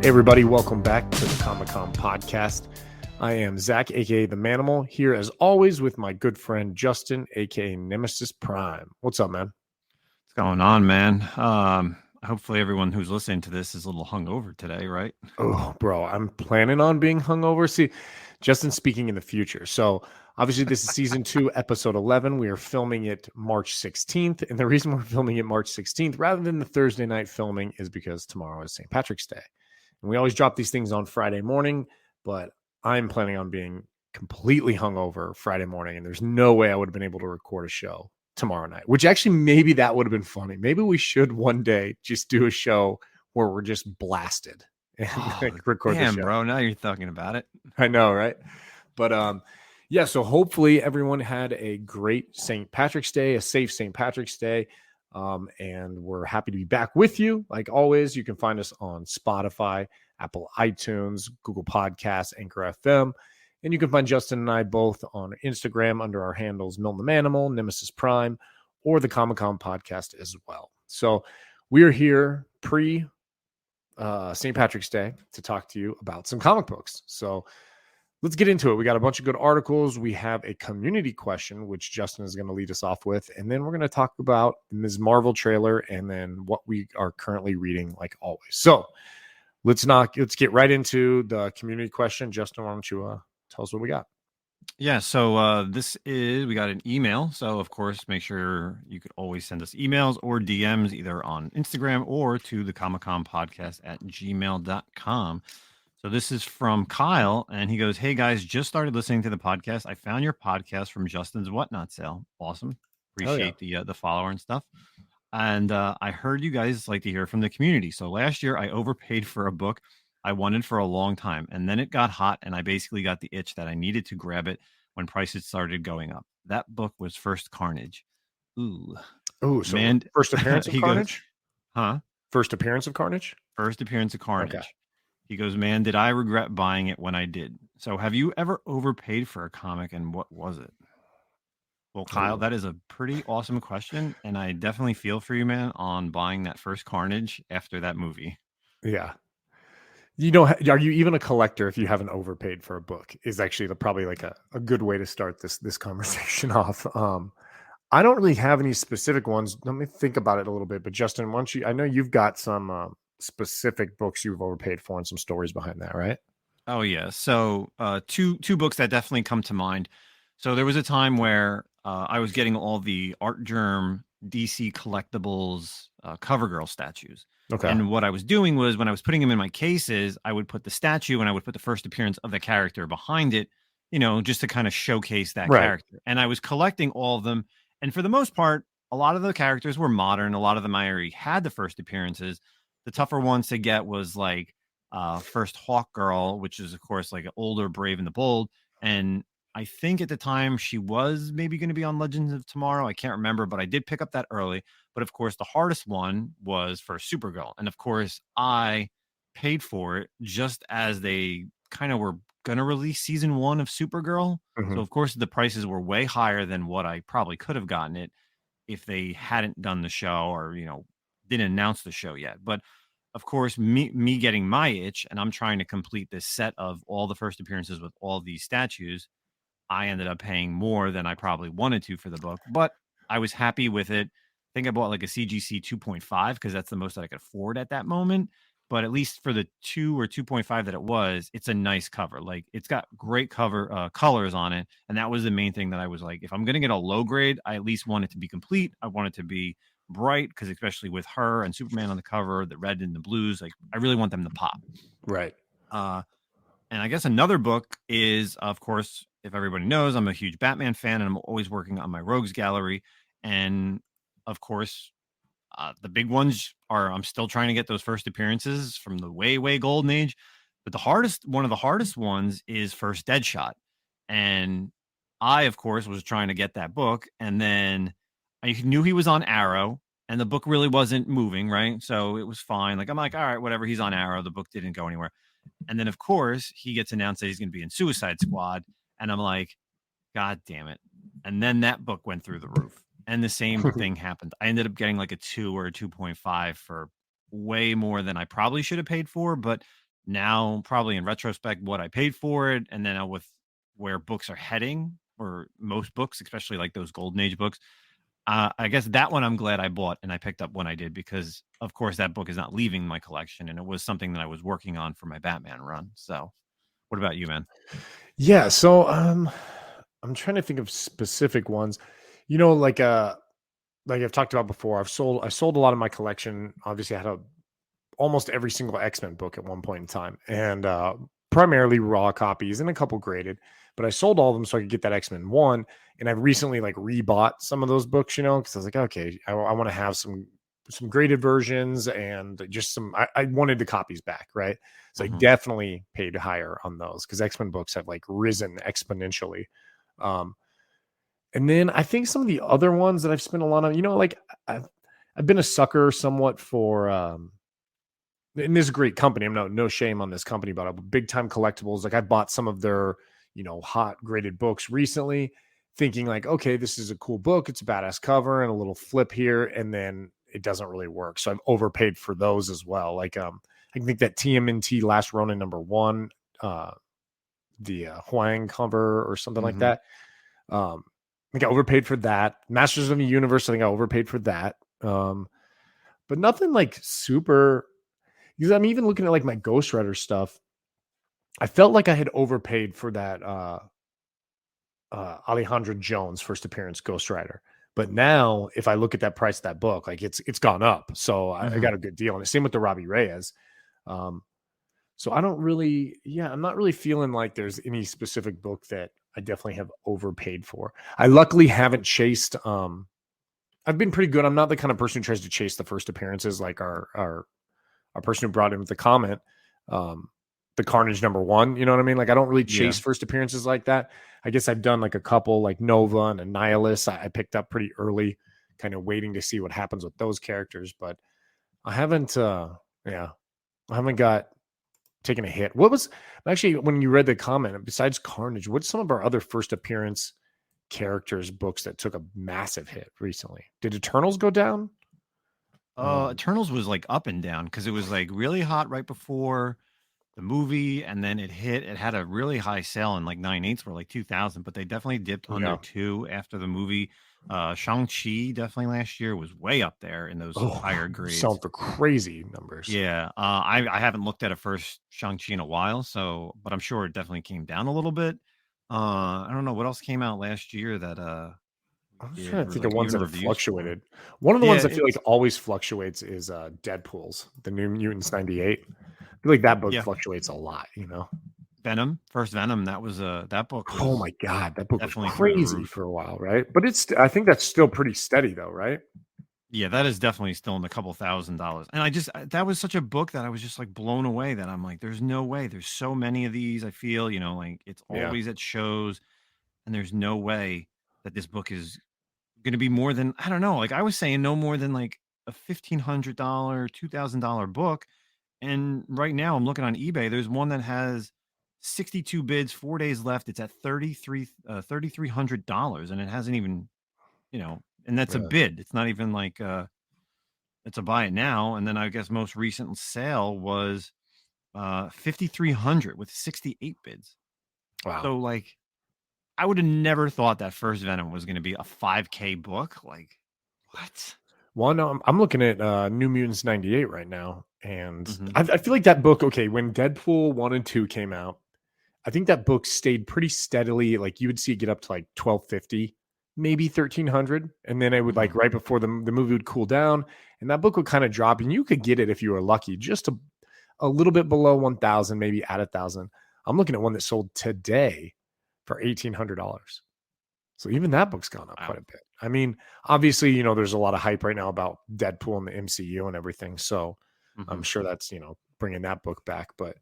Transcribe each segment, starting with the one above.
Hey everybody, welcome back to the Comic-Con podcast. I am Zach, aka the Manimal, here as always with my good friend Justin, aka Nemesis Prime. What's up, man? What's going on, man? Hopefully everyone who's listening to this is a little hungover today, right? Oh, bro, I'm planning on being hungover. See, Justin's speaking in the future. So obviously this is season 2, episode 11. We are filming it March 16th. And the reason we're filming it March 16th rather than the Thursday night filming is because tomorrow is St. Patrick's Day. And we always drop these things on Friday morning, but I'm planning on being completely hungover Friday morning, and there's no way I would have been able to record a show tomorrow night, which actually maybe that would have been funny. Maybe we should one day just do a show where we're just blasted and record the show. Bro, now you're talking about it. I know, right? But yeah, so hopefully everyone had a great St. Patrick's Day, a safe St. Patrick's Day. And we're happy to be back with you. Like always, you can find us on Spotify, Apple iTunes, Google Podcasts, Anchor FM. And you can find Justin and I both on Instagram under our handles Milton the Manimal, Nemesis Prime, or the Comic-Con podcast as well. So we are here pre St. Patrick's Day to talk to you about some comic books. So let's get into it. We got a bunch of good articles. We have a community question, which Justin is going to lead us off with. And then we're going to talk about the Ms. Marvel trailer and then what we are currently reading, like always. So let's get right into the community question. Justin, why don't you tell us what we got? Yeah, so we got an email. So, of course, make sure you could always send us emails or DMs either on Instagram or to the Comic-Con podcast at gmail.com. So this is from Kyle, and he goes, "Hey guys, just started listening to the podcast. I found your podcast from Justin's Whatnot sale. Awesome. Appreciate the follower and stuff. And I heard you guys like to hear from the community. So last year I overpaid for a book I wanted for a long time, and then it got hot, and I basically got the itch that I needed to grab it when prices started going up. That book was First Carnage. Ooh, so man, first appearance of Carnage? First appearance of Carnage? First appearance of Carnage. Okay. He goes, man, did I regret buying it when I did? So have you ever overpaid for a comic, and what was it? Well, Kyle, that is a pretty awesome question, and I definitely feel for you, man, on buying that first Carnage after that movie. Yeah. You know, are you even a collector if you haven't overpaid for a book? Is actually probably like a good way to start this conversation off. I don't really have any specific ones. Let me think about it a little bit. But Justin, I know you've got some specific books you've overpaid for and some stories behind that, right? Oh yeah. So two books that definitely come to mind. So there was a time where I was getting all the Art Germ DC collectibles CoverGirl statues. Okay. And what I was doing was when I was putting them in my cases, I would put the statue and I would put the first appearance of the character behind it, just to kind of showcase that character. And I was collecting all of them. And for the most part, a lot of the characters were modern. A lot of them I already had the first appearances. The tougher ones to get was like first Hawk Girl, which is, of course, like an older Brave and the Bold. And I think at the time she was maybe going to be on Legends of Tomorrow. I can't remember, but I did pick up that early. But of course, the hardest one was for Supergirl. And of course, I paid for it just as they kind of were going to release season 1 of Supergirl. Mm-hmm. So of course, the prices were way higher than what I probably could have gotten it if they hadn't done the show or, didn't announce the show yet. But of course, me getting my itch, and I'm trying to complete this set of all the first appearances with all these statues, I ended up paying more than I probably wanted to for the book, but I was happy with it. I think I bought like a CGC 2.5 because that's the most that I could afford at that moment. But at least for the 2 or 2.5 that it was, it's a nice cover. Like it's got great colors on it. And that was the main thing that I was like, if I'm going to get a low grade, I at least want it to be complete. I want it to be bright because especially with her and Superman on the cover, the red and the blues, like I really want them to pop. Right. And I guess another book is, of course, if everybody knows, I'm a huge Batman fan and I'm always working on my Rogues Gallery. And of course, the big ones are, I'm still trying to get those first appearances from the way golden age. But one of the hardest ones is First Deadshot. And I, of course, was trying to get that book. And then I knew he was on Arrow and the book really wasn't moving, right? So it was fine. Like, I'm like, all right, whatever. He's on Arrow. The book didn't go anywhere. And then, of course, he gets announced that he's going to be in Suicide Squad. And I'm like, God damn it. And then that book went through the roof. And the same thing happened. I ended up getting like a 2 or a 2.5 for way more than I probably should have paid for. But now, probably in retrospect, what I paid for it, and then with where books are heading, or most books, especially like those golden age books. I guess that one I'm glad I bought and I picked up when I did, because of course that book is not leaving my collection, and it was something that I was working on for my Batman run. So, what about you, man? Yeah, so I'm trying to think of specific ones. You know, like I've talked about before, I sold a lot of my collection. Obviously, I had almost every single X-Men book at one point in time, and primarily raw copies and a couple graded. But I sold all of them so I could get that X-Men one. And I've recently like rebought some of those books, you know, because I was like, okay, I want to have some graded versions and just some. I wanted the copies back, right? So I Hmm. definitely paid higher on those because X-Men books have like risen exponentially. Um, and then I think some of the other ones that I've spent a lot on, you know, like I've been a sucker somewhat for and this is a great company. I'm no shame on this company, but big time collectibles. Like I bought some of their, you know, hot graded books recently, thinking like, okay, this is a cool book. It's a badass cover and a little flip here, and then it doesn't really work. So I've overpaid for those as well. Like I think that TMNT Last Ronin #1, the Huang cover or something like Hmm. that. I think I overpaid for that. Masters of the Universe, I think I overpaid for that. But nothing like super, because I'm even looking at like my Ghost Rider stuff. I felt like I had overpaid for that Alejandro Jones first appearance Ghost Rider. But now, if I look at that price of that book, like it's gone up. So I Hmm. got a good deal. And the same with the Robbie Reyes. Um, so I don't really, yeah, I'm not really feeling like there's any specific book that I definitely have overpaid for. I luckily haven't chased. I've been pretty good. I'm not the kind of person who tries to chase the first appearances like our person who brought in with the comment, um, the Carnage #1. You know what I mean? Like I don't really Yeah. chase first appearances like that. I guess I've done like a couple, like Nova and Annihilus. I picked up pretty early, kind of waiting to see what happens with those characters. But I haven't, yeah, I haven't got taken a hit. What was actually when you read the comment? Besides Carnage, what's some of our other first appearance characters books that took a massive hit recently? Did Eternals go down? Eternals was like up and down because it was like really hot right before the movie, and then it hit. It had a really high sale, and like 9/8 were like 2,000, but they definitely dipped under Yeah. two after the movie. Shang-Chi definitely last year was way up there in those Oh, higher selling grades. for crazy numbers. Yeah, I haven't looked at a first Shang-Chi in a while, so but I'm sure it definitely came down a little bit. I don't know what else came out last year that we I'm just trying did to or think of like ones even that have reviews for. fluctuated. One of the Yeah, ones I feel like it's always fluctuates is Deadpool's, the New Mutants '98. I feel like that book yeah, fluctuates a lot, you know. Venom, first Venom, that was that book Oh was my god, that book was definitely through the crazy roof. for a while, right? But it's I think that's still pretty steady though, right? Yeah, that is definitely still in the couple $1,000s. And that was such a book that I was just like blown away that I'm like, there's no way. There's so many of these. I feel, like it's Yeah. always at shows, and there's no way that this book is going to be more than, I don't know. Like I was saying, no more than like a $1,500, $2,000 book. And right now I'm looking on eBay. There's one that has 62 bids, 4 days left. It's at $3,300, and it hasn't even, and that's a Yeah. bid. It's not even like, it's a buy it now. And then I guess most recent sale was 5,300 with 68 bids. Wow. So like I would have never thought that first Venom was going to be a 5K book. Like what? Well, no, I'm looking at New Mutants '98 right now, and Hmm. I feel like that book. Okay, when Deadpool 1 and 2 came out, I think that book stayed pretty steadily. Like you would see it get up to like 1250, maybe 1300. And then it would Hmm. like right before the movie would cool down. And that book would kind of drop. And you could get it if you were lucky, just a little bit below 1000, maybe at 1,000. I'm looking at one that sold today for $1,800. So even that book's gone up quite Wow. a bit. I mean, obviously, you know, there's a lot of hype right now about Deadpool and the MCU and everything. So I'm Hmm. sure that's, you know, bringing that book back. But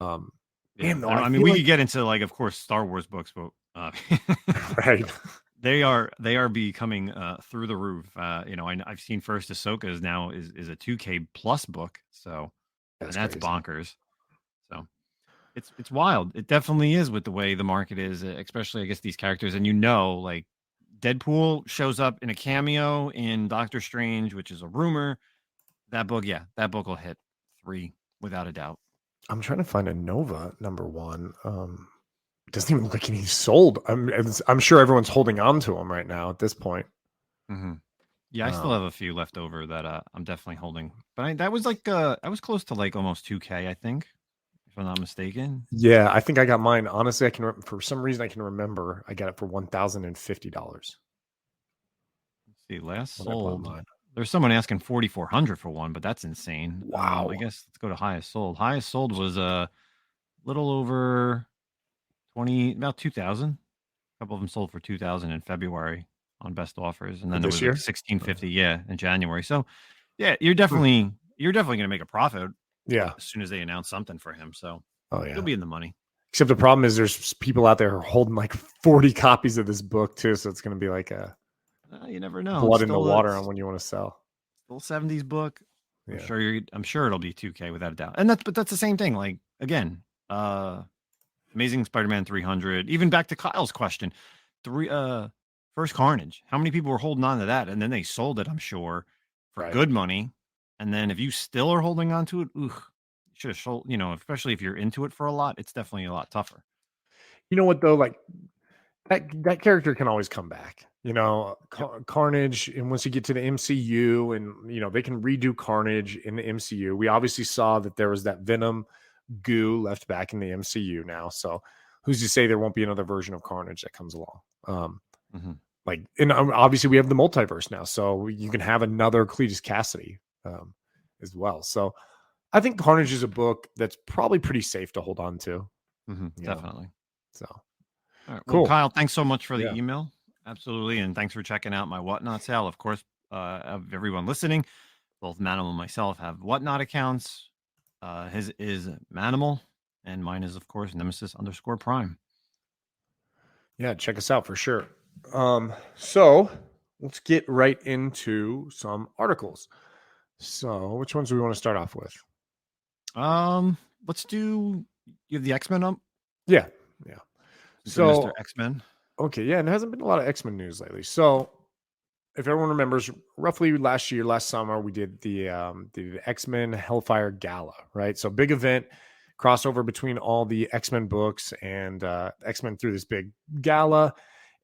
um, Yeah. damn, though, I, I don't, I mean, feel we like, could get into like, of course, Star Wars books, but right. they are becoming through the roof. I've seen first Ahsoka is now is a 2K plus book. So, and That's that's crazy. bonkers. So it's wild. It definitely is with the way the market is, especially I guess these characters. And like Deadpool shows up in a cameo in Doctor Strange, which is a rumor. That book, yeah, that book will hit three without a doubt. I'm trying to find a Nova #1. It doesn't even look like he's sold. I'm sure everyone's holding on to him right now at this point. Mm-hmm. Yeah, I still Um, have a few left over that I'm definitely holding. But that was like I was close to like almost 2K, I think, if I'm not mistaken. yeah, I think I got mine. Honestly, for some reason I can remember I got it for $1,050 Let's see, last when I bought sold. mine. There's someone asking 4,400 for one, but that's insane. Wow. I guess let's go to highest sold. Highest sold was a little over 20, about 2,000. A couple of them sold for 2,000 in February on best offers, and For then it this was like year? 1,650, yeah, in January. So yeah, you're definitely gonna make a profit Yeah. as soon as they announce something for him. So Oh you'll yeah. be in the money. Except the problem is there's people out there who are holding like 40 copies of this book too, so it's going to be like a You never know. blood in the water on when you want to sell. Still 70s book. Yeah. I'm sure it'll be 2K without a doubt. And that's the same thing. Like again, Amazing Spider-Man 300. Even back to Kyle's question, First Carnage. How many people were holding on to that, and then they sold it? I'm sure for Right. good money. And then if you still are holding on to it, you should have sold. Especially if you're into it for a lot, it's definitely a lot tougher. You know what though? Like that character can always come back. Yep. Carnage, and once you get to the MCU, and they can redo Carnage in the MCU. We obviously saw that there was that Venom goo left back in the MCU now. So who's to say there won't be another version of Carnage that comes along? Mm-hmm. And obviously we have the multiverse now, so you can have another Cletus Cassidy as well. So I think Carnage is a book that's probably pretty safe to hold on to. Mm-hmm. Definitely. So All right. Well, cool. Kyle, thanks so much for the Yeah. email. Absolutely. And thanks for checking out my Whatnot sale. Of course, of everyone listening, both Manimal and myself have Whatnot accounts. His is Manimal, and mine is, of course, Nemesis_Prime. Yeah, check us out for sure. So let's get right into some articles. So which ones do we want to start off with? Let's do. You have the X-Men up? Yeah. Since we're Mr. X-Men. Okay, yeah, and there hasn't been a lot of X-Men news lately. So if everyone remembers, roughly last summer, we did the X-Men Hellfire Gala, right? So big event, crossover between all the X-Men books, and X-Men threw this big gala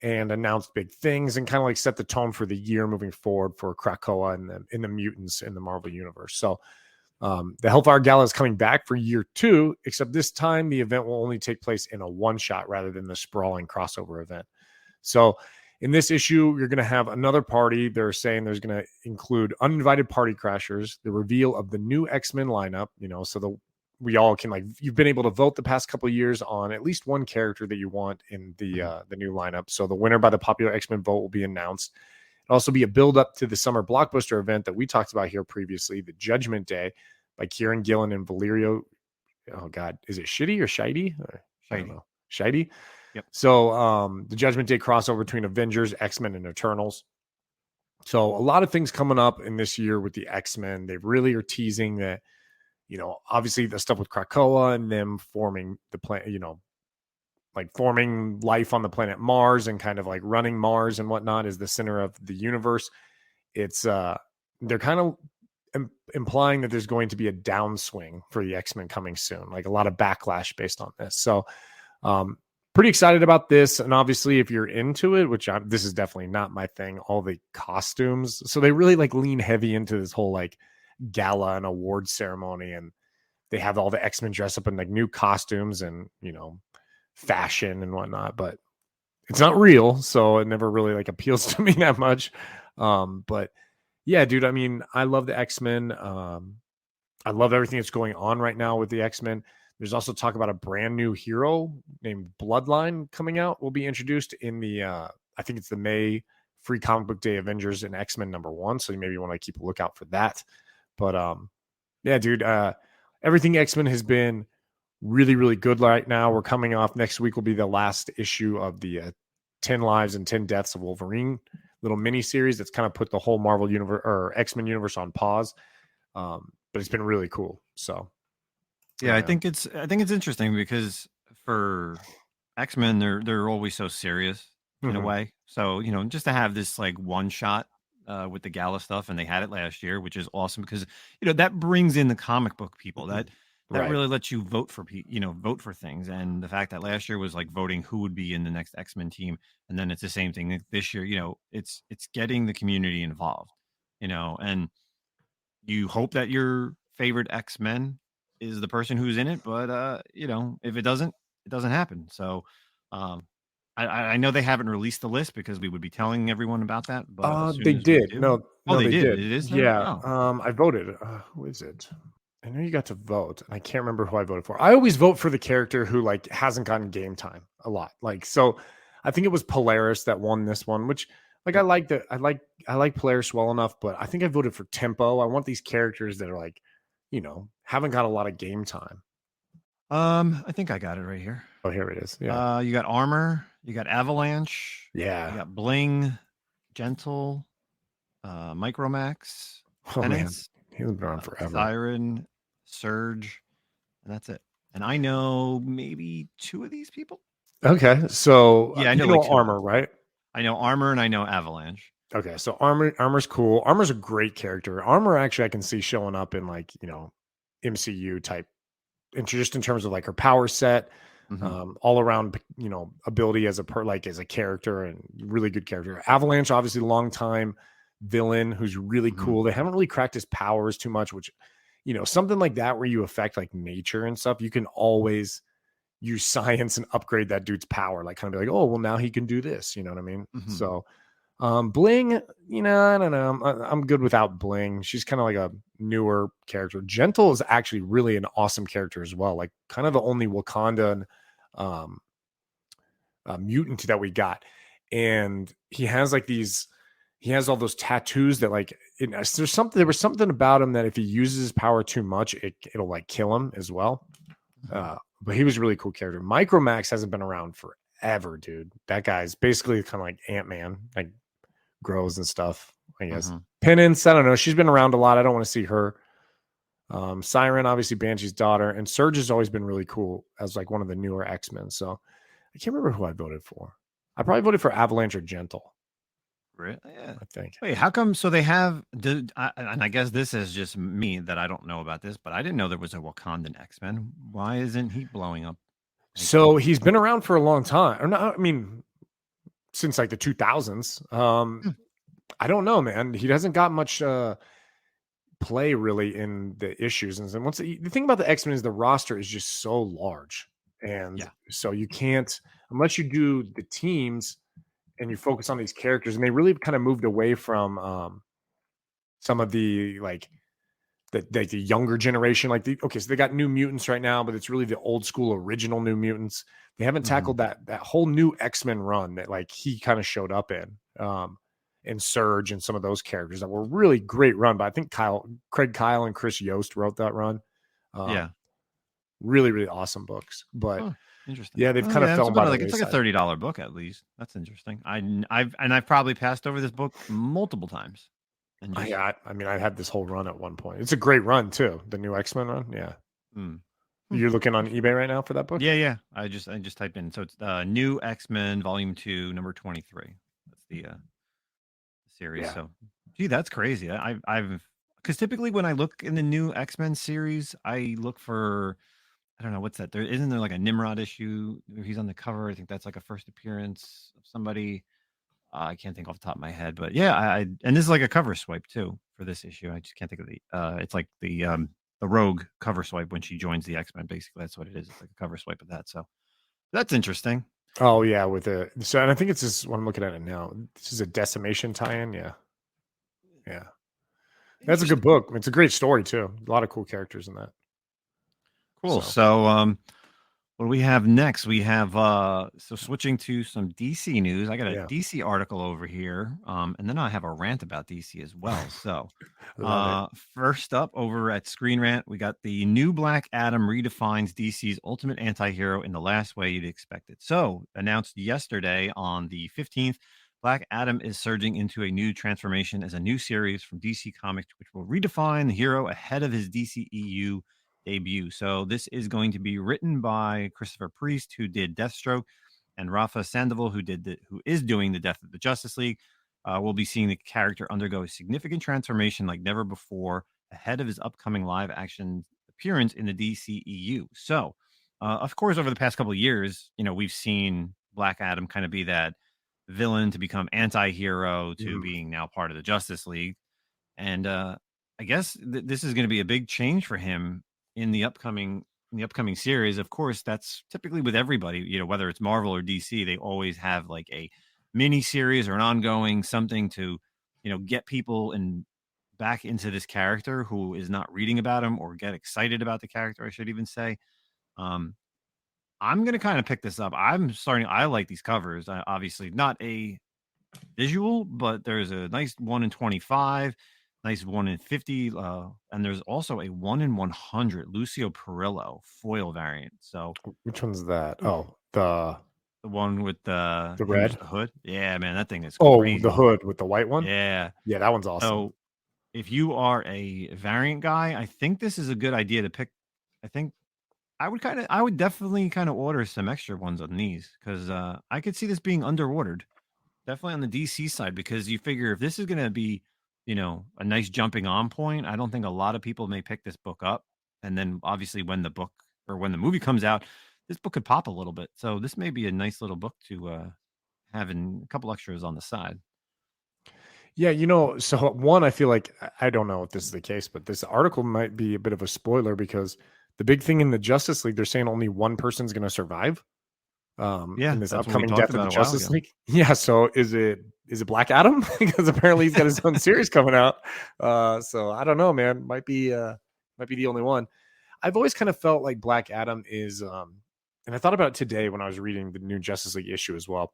and announced big things and kind of like set the tone for the year moving forward for Krakoa and the mutants in the Marvel universe. So the Hellfire Gala is coming back for year 2, except this time the event will only take place in a one-shot rather than the sprawling crossover event. So in this issue, you're going to have another party. They're saying there's going to include uninvited party crashers, the reveal of the new X-Men lineup, so we all can, you've been able to vote the past couple of years on at least one character that you want in the new lineup. So the winner by the popular X-Men vote will be announced. It'll also be a build up to the summer blockbuster event that we talked about here previously, the Judgment Day by Kieran Gillen and Valerio. Oh God, is it Shitty or Shitey? I don't know. Shitey. Yep. So the Judgment Day crossover between Avengers, X-Men, and Eternals. So a lot of things coming up in this year with the X-Men. They really are teasing that, obviously the stuff with Krakoa and them forming the planet, like forming life on the planet Mars and kind of like running Mars and whatnot is the center of the universe. It's they're kind of implying that there's going to be a downswing for the X-Men coming soon, like a lot of backlash based on this. So pretty excited about this. And obviously if you're into it, this is definitely not my thing, all the costumes. So they really lean heavy into this whole gala and award ceremony, and they have all the X-Men dress up in new costumes and fashion and whatnot, but it's not real, so it never really appeals to me that much. But yeah, dude, I mean, I love the X-Men. I love everything that's going on right now with the X-Men. There's also talk about a brand new hero named Bloodline coming out. Will be introduced in the I think it's the May Free Comic Book Day Avengers and X-Men #1. So you maybe want to keep a lookout for that. But yeah, dude, everything X-Men has been really, really good right now. We're coming off, next week will be the last issue of the 10 Lives and 10 Deaths of Wolverine little mini series that's kind of put the whole Marvel universe or X-Men universe on pause. But it's been really cool. So yeah, I think it's interesting because for X-Men, they're always so serious in a way. So, just to have this one shot with the Gala stuff, and they had it last year, which is awesome because that brings in the comic book people. That that Right. really lets you vote for vote for things. And the fact that last year was like voting who would be in the next X-Men team, and then it's the same thing this year. It's getting the community involved. And you hope that your favorite X-Men is the person who's in it, but if it doesn't happen. So um I know they haven't released the list because we would be telling everyone about that, but as They soon as we did. do. Oh, No, they they did. did. It is there? Yeah. Oh. I voted. Who is it? I know you got to vote, and I can't remember who I voted for. I always vote for the character who like hasn't gotten game time a lot. Like, so I think it was Polaris that won this one, which like I Yep. like that. I like Polaris well enough, but I think I voted for Tempo. I want these characters that are like, haven't got a lot of game time. I think I got it right here. Oh, here it is. Yeah. You got Armor, you got Avalanche, you Yeah. got Bling, Gentle, Micromax, Oh man, Penance, he's been around forever. Siren, Surge, and that's it. And I know maybe 2 of these people. Okay, so Yeah, I know you like know 2 of Armor, them. right? I know Armor and I know Avalanche. Okay, so Armor's cool. Armor's a great character. Armor actually I can see showing up in like, MCU type and just in terms of like her power set, Mhm. all around, ability as as a character and really good character. Avalanche, obviously long time villain who's really Mhm. cool. They haven't really cracked his powers too much, which, something like that where you affect like nature and stuff, you can always use science and upgrade that dude's power. Like kind of be like, oh, well, now he can do this. You know what I mean? Mhm. So Bling, I don't know. I'm good without Bling. She's kind of like a newer character. Gentle is actually really an awesome character as well. Like kind of the only Wakandan um, mutant that we got, and he has like these. He has all those tattoos that like there was something about him that if he uses his power too much, it'll like kill him as well. Mhm. But he was a really cool character. Micromax hasn't been around forever, dude. That guy's basically kind of like Ant-Man, like grows and stuff, I guess. Mhm. Penance, I don't know. She's been around a lot. I don't want to see her. Siren, obviously Banshee's daughter, and Surge has always been really cool as like one of the newer X-Men. So I can't remember who I voted for. I probably voted for Avalanche or Gentle, Really? Yeah. I think. Wait, how come? So they have, and I guess this is just me that I don't know about this, but I didn't know there was a Wakandan X-Men. Why isn't he blowing up? Like, So he's been around for a long time. Or not, I mean, since like the 2000s. hmm, I don't know, man. He hasn't got much play really in the issues. And then the thing about the X-Men is the roster is just so large. And yeah. so you can't, unless you do the teams and you focus on these characters, and they really kind of moved away from some of the like the younger generation. Okay, so they got New Mutants right now, but it's really the old school original New Mutants. They haven't Mhm. tackled that whole new X-Men run that like he kind of showed up in. And Surge and some of those characters that were really great run. But I think Craig Kyle and Chris Yost wrote that run. Yeah. Really, really awesome books. But Huh. Interesting. yeah, they've Oh kind of yeah, it's fallen by about the like it's like a wayside. $30 book at least. That's interesting. I've probably passed over this book multiple times, and just I mean, I had this whole run at one point. It's a great run too. The new X-Men run. Yeah. hmm. Hmm. You're looking on Interesting. eBay right now for that book? Yeah, yeah. I just typed in, so it's New X-Men Volume 2, number 23. That's the series. Yeah. So, gee, that's crazy. I've because typically when I look in the new X-Men series, I look for, I don't know what's that. There isn't there like a Nimrod issue where he's on the cover. I think that's like a first appearance of somebody. I can't think off the top of my head, but yeah, and this is like a cover swipe too for this issue. I just can't think of the. It's like the Rogue cover swipe when she joins the X-Men. Basically, that's what it is. It's like a cover swipe of that. So that's interesting. Oh yeah, and I think it's just what I'm looking at it now. This is a Decimation tie-in. Yeah. Yeah. That's a good Interesting. book. It's a great story too. A lot of cool characters in that. Cool. So So what do we have next? We have so switching to some DC news. I got a yeah. DC article over here. And then I have a rant about DC as well. So Love it. first up over at Screen Rant, we got the new Black Adam redefines DC's ultimate anti-hero in the last way you'd expect it. So announced yesterday on the 15th, Black Adam is surging into a new transformation as a new series from DC Comics, which will redefine the hero ahead of his DCEU debut. So this is going to be written by Christopher Priest, who did Deathstroke, and Rafa Sandoval, who is doing the Death of the Justice League. We'll be seeing the character undergo a significant transformation like never before ahead of his upcoming live action appearance in the DCEU. So, of course, over the past couple of years, we've seen Black Adam kind of be that villain to become anti-hero to Mhm. being now part of the Justice League. And I guess this is going to be a big change for him in the upcoming series. Of course, that's typically with everybody, whether it's Marvel or DC, they always have like a mini series or an ongoing something to, get people back into this character who is not reading about him or get excited about the character, I should even say. Um, I'm going to kind of pick this up. I like these covers. Obviously, not a visual, but there's a nice 1 in 25, nice 1 in 50, and there's also a 1 in 100 Lucio Perillo foil variant. So Which one's that? Oof. Oh, the The one with the him as red. the hood. Yeah, man, that thing is Oh, the crazy. hood with the white one. Yeah. Yeah, that one's awesome. So if you are a variant guy, I think this is a good idea to pick. I think I would definitely kind of order some extra ones on these because I could see this being underordered. Definitely on the DC side, because you figure if this is going to be, a nice jumping on point, I don't think a lot of people may pick this book up. And then obviously when the movie comes out, this book could pop a little bit. So this may be a nice little book to have in a couple extras on the side. Yeah, so one, I feel like I don't know if this is the case, but this article might be a bit of a spoiler because the big thing in the Justice League, they're saying only one person's going to survive Yeah, in this that's what we upcoming talked death of the about a while Justice ago. League. Yeah, so is it Black Adam? Because apparently he's got his own series coming out. So I don't know, man. Might be the only one. I've always kind of felt like Black Adam is and I thought about it today when I was reading the new Justice League issue as well.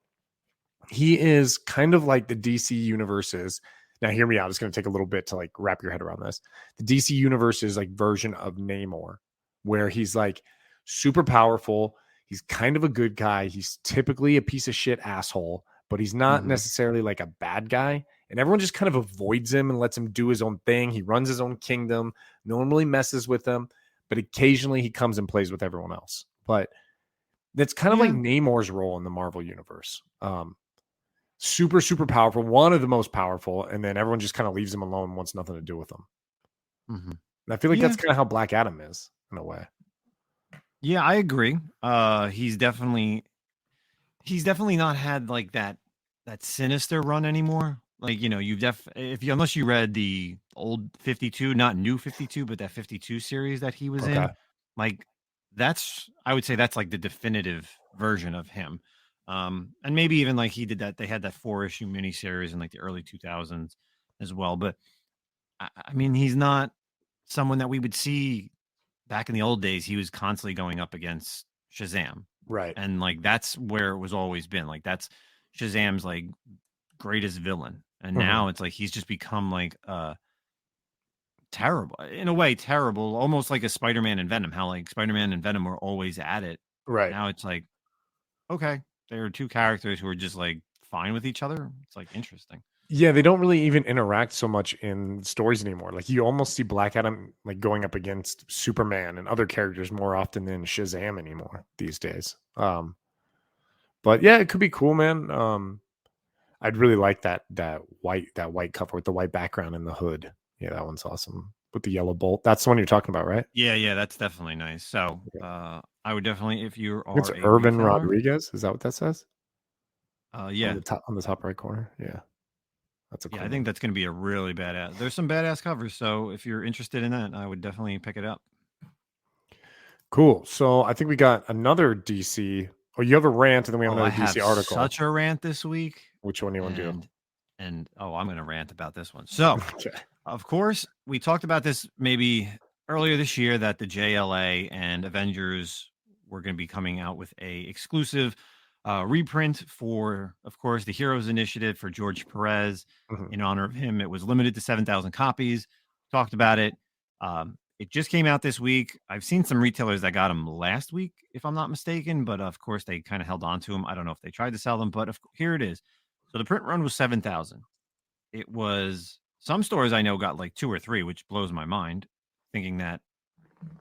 He is kind of like the DC universe is. Now, hear me out. It's going to take a little bit to like wrap your head around this. The DC universe is like version of Namor, where he's like super powerful. He's kind of a good guy. He's typically a piece of shit asshole, but he's not Mhm. necessarily like a bad guy. And everyone just kind of avoids him and lets him do his own thing. He runs his own kingdom. No one really messes with him, but occasionally he comes and plays with everyone else. But that's kind of like Yeah. Namor's role in the Marvel universe. Super, super powerful, one of the most powerful, and then everyone just kind of leaves him alone, wants nothing to do with him. Mhm. And I feel like Yeah. that's kind of how Black Adam is in a way. Yeah, I agree. He's definitely not had like that sinister run anymore. Like, unless you read the old 52, not new 52, but that 52 series that he was Okay. in, like I would say that's like the definitive version of him. And maybe even like they had that 4-issue miniseries in like the early 2000s as well. But I mean, he's not someone that we would see back in the old days. He was constantly going up against Shazam. Right. And like that's where it was always been. Like that's Shazam's like greatest villain. And Mhm. now it's like he's just become like terrible in a way, terrible, almost like a Spider-Man and Venom. How like Spider-Man and Venom were always at it. Right. Now it's like, okay, there are two characters who are just like fine with each other. It's like interesting. Yeah, they don't really even interact so much in stories anymore. Like you almost see Black Adam like going up against Superman and other characters more often than Shazam anymore these days. But yeah, it could be cool, man. I'd really like that white cover with the white background and the hood. Yeah, that one's awesome. With the yellow bolt. That's the one you're talking about, right? Yeah, that's definitely nice. So Yeah. I would definitely, if you It's are a Irvin retailer, Rodriguez. Is that what that says? yeah. On the top right corner. Yeah. That's a Yeah, cool I one. think that's going to be a really badass. There's some badass covers, so if you're interested in that, I would definitely pick it up. Cool. So I think we got another DC. Oh, you have a rant, and then we have Oh, I another DC have article. such a rant this week, Which one do you want to do? and I'm going to rant about this one. So, Okay. of course, we talked about this maybe earlier this year that the JLA and Avengers were going to be coming out with a exclusive reprint for, of course, the Heroes Initiative for George Perez. Mhm. In honor of him, it was limited to 7,000 copies. Talked about it. It just came out this week. I've seen some retailers that got them last week, if I'm not mistaken, but of course they kind of held on to them. I don't know if they tried to sell them, but here it is. So the print run was 7,000. It was some stores I know got like 2 or 3, which blows my mind, thinking that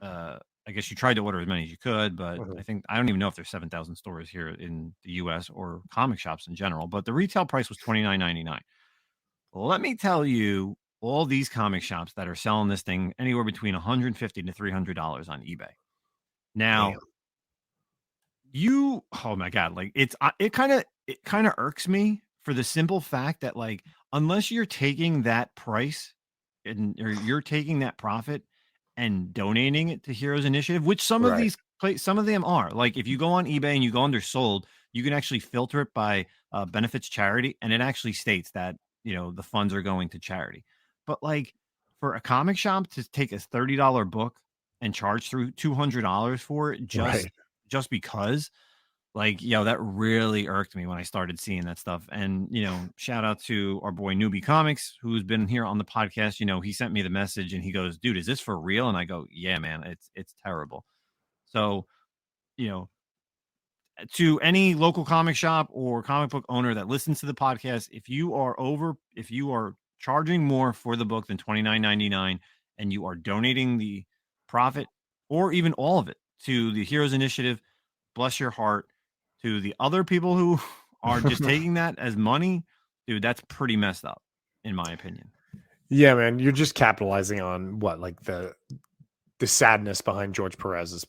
I guess you tried to order as many as you could, but Mhm. I don't even know if there's 7,000 stores here in the US or comic shops in general, but the retail price was $29.99. Well, let me tell you, all these comic shops that are selling this thing anywhere between $150 to $300 on eBay. Now, Damn. oh my god, like it kind of irks me for the simple fact that, like, unless you're taking that price or you're taking that profit and donating it to Heroes Initiative, which some of Right. these some of them are. Like, if you go on eBay and you go under sold, you can actually filter it by benefits charity, and it actually states that, the funds are going to charity. But, like, for a comic shop to take a $30 book and charge through $200 for it Right. just because, like, that really irked me when I started seeing that stuff. And, shout out to our boy Newbie Comics, who's been here on the podcast. He sent me the message and he goes, dude, is this for real? And I go, yeah, man, it's terrible. So, you know, to any local comic shop or comic book owner that listens to the podcast, if you are charging more for the book than $29.99 and you are donating the profit or even all of it to the Heroes Initiative, bless your heart. To the other people who are just taking that as money, dude, that's pretty messed up, in my opinion. Yeah, man, you're just capitalizing on what, like the sadness behind George Perez's,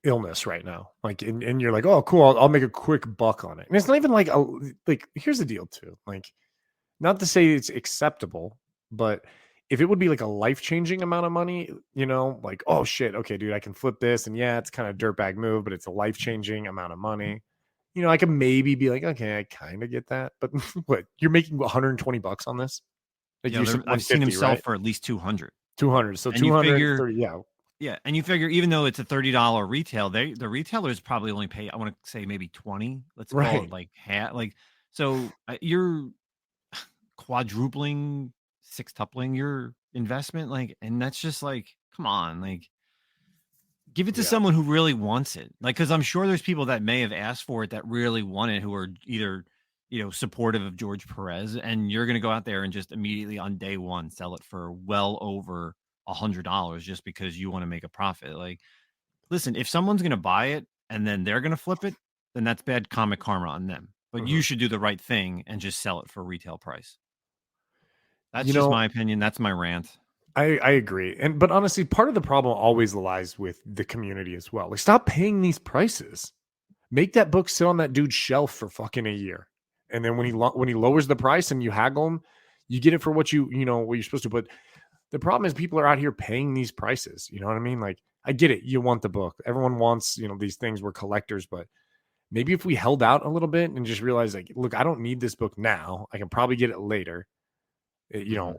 illness right now. Like, and you're like, oh, cool, I'll make a quick buck on it. And it's not even like here's the deal too. Like, not to say it's acceptable, but if it would be like a life-changing amount of money, like, oh shit, okay, dude, I can flip this, and yeah, it's kind of dirtbag move, but it's a life-changing amount of money. I could maybe be like, okay, I kind of get that, but what, you're making $120 on this? Like, you said I've seen him 150, sell right? for at least 200. 200. So And you 230, figure, yeah. and you figure, even though it's a $30 retail, the retailers probably only pay, I want to say, maybe 20. Let's call it Right. like half. Like, so you're quadrupling, sextupling your investment, like, and that's just like, come on, like, give it to Yeah. someone who really wants it. Like, because I'm sure there's people that may have asked for it that really want it, who are either, supportive of George Perez, and you're going to go out there and just immediately on day one sell it for well over $100 just because you want to make a profit. Like, listen, if someone's going to buy it and then they're going to flip it, then that's bad comic karma on them. But you Mhm. should do the right thing and just sell it for retail price. That's You just know, my opinion. That's my rant. I agree. But honestly, part of the problem always lies with the community as well. Like, stop paying these prices. Make that book sit on that dude's shelf for fucking a year. And then when he lowers the price and you haggle him, you get it for what what you're supposed to. But the problem is people are out here paying these prices. You know what I mean? Like, I get it. You want the book. Everyone wants, these things. We're collectors, but maybe if we held out a little bit and just realized, like, look, I don't need this book now. I can probably get it later. Mhm.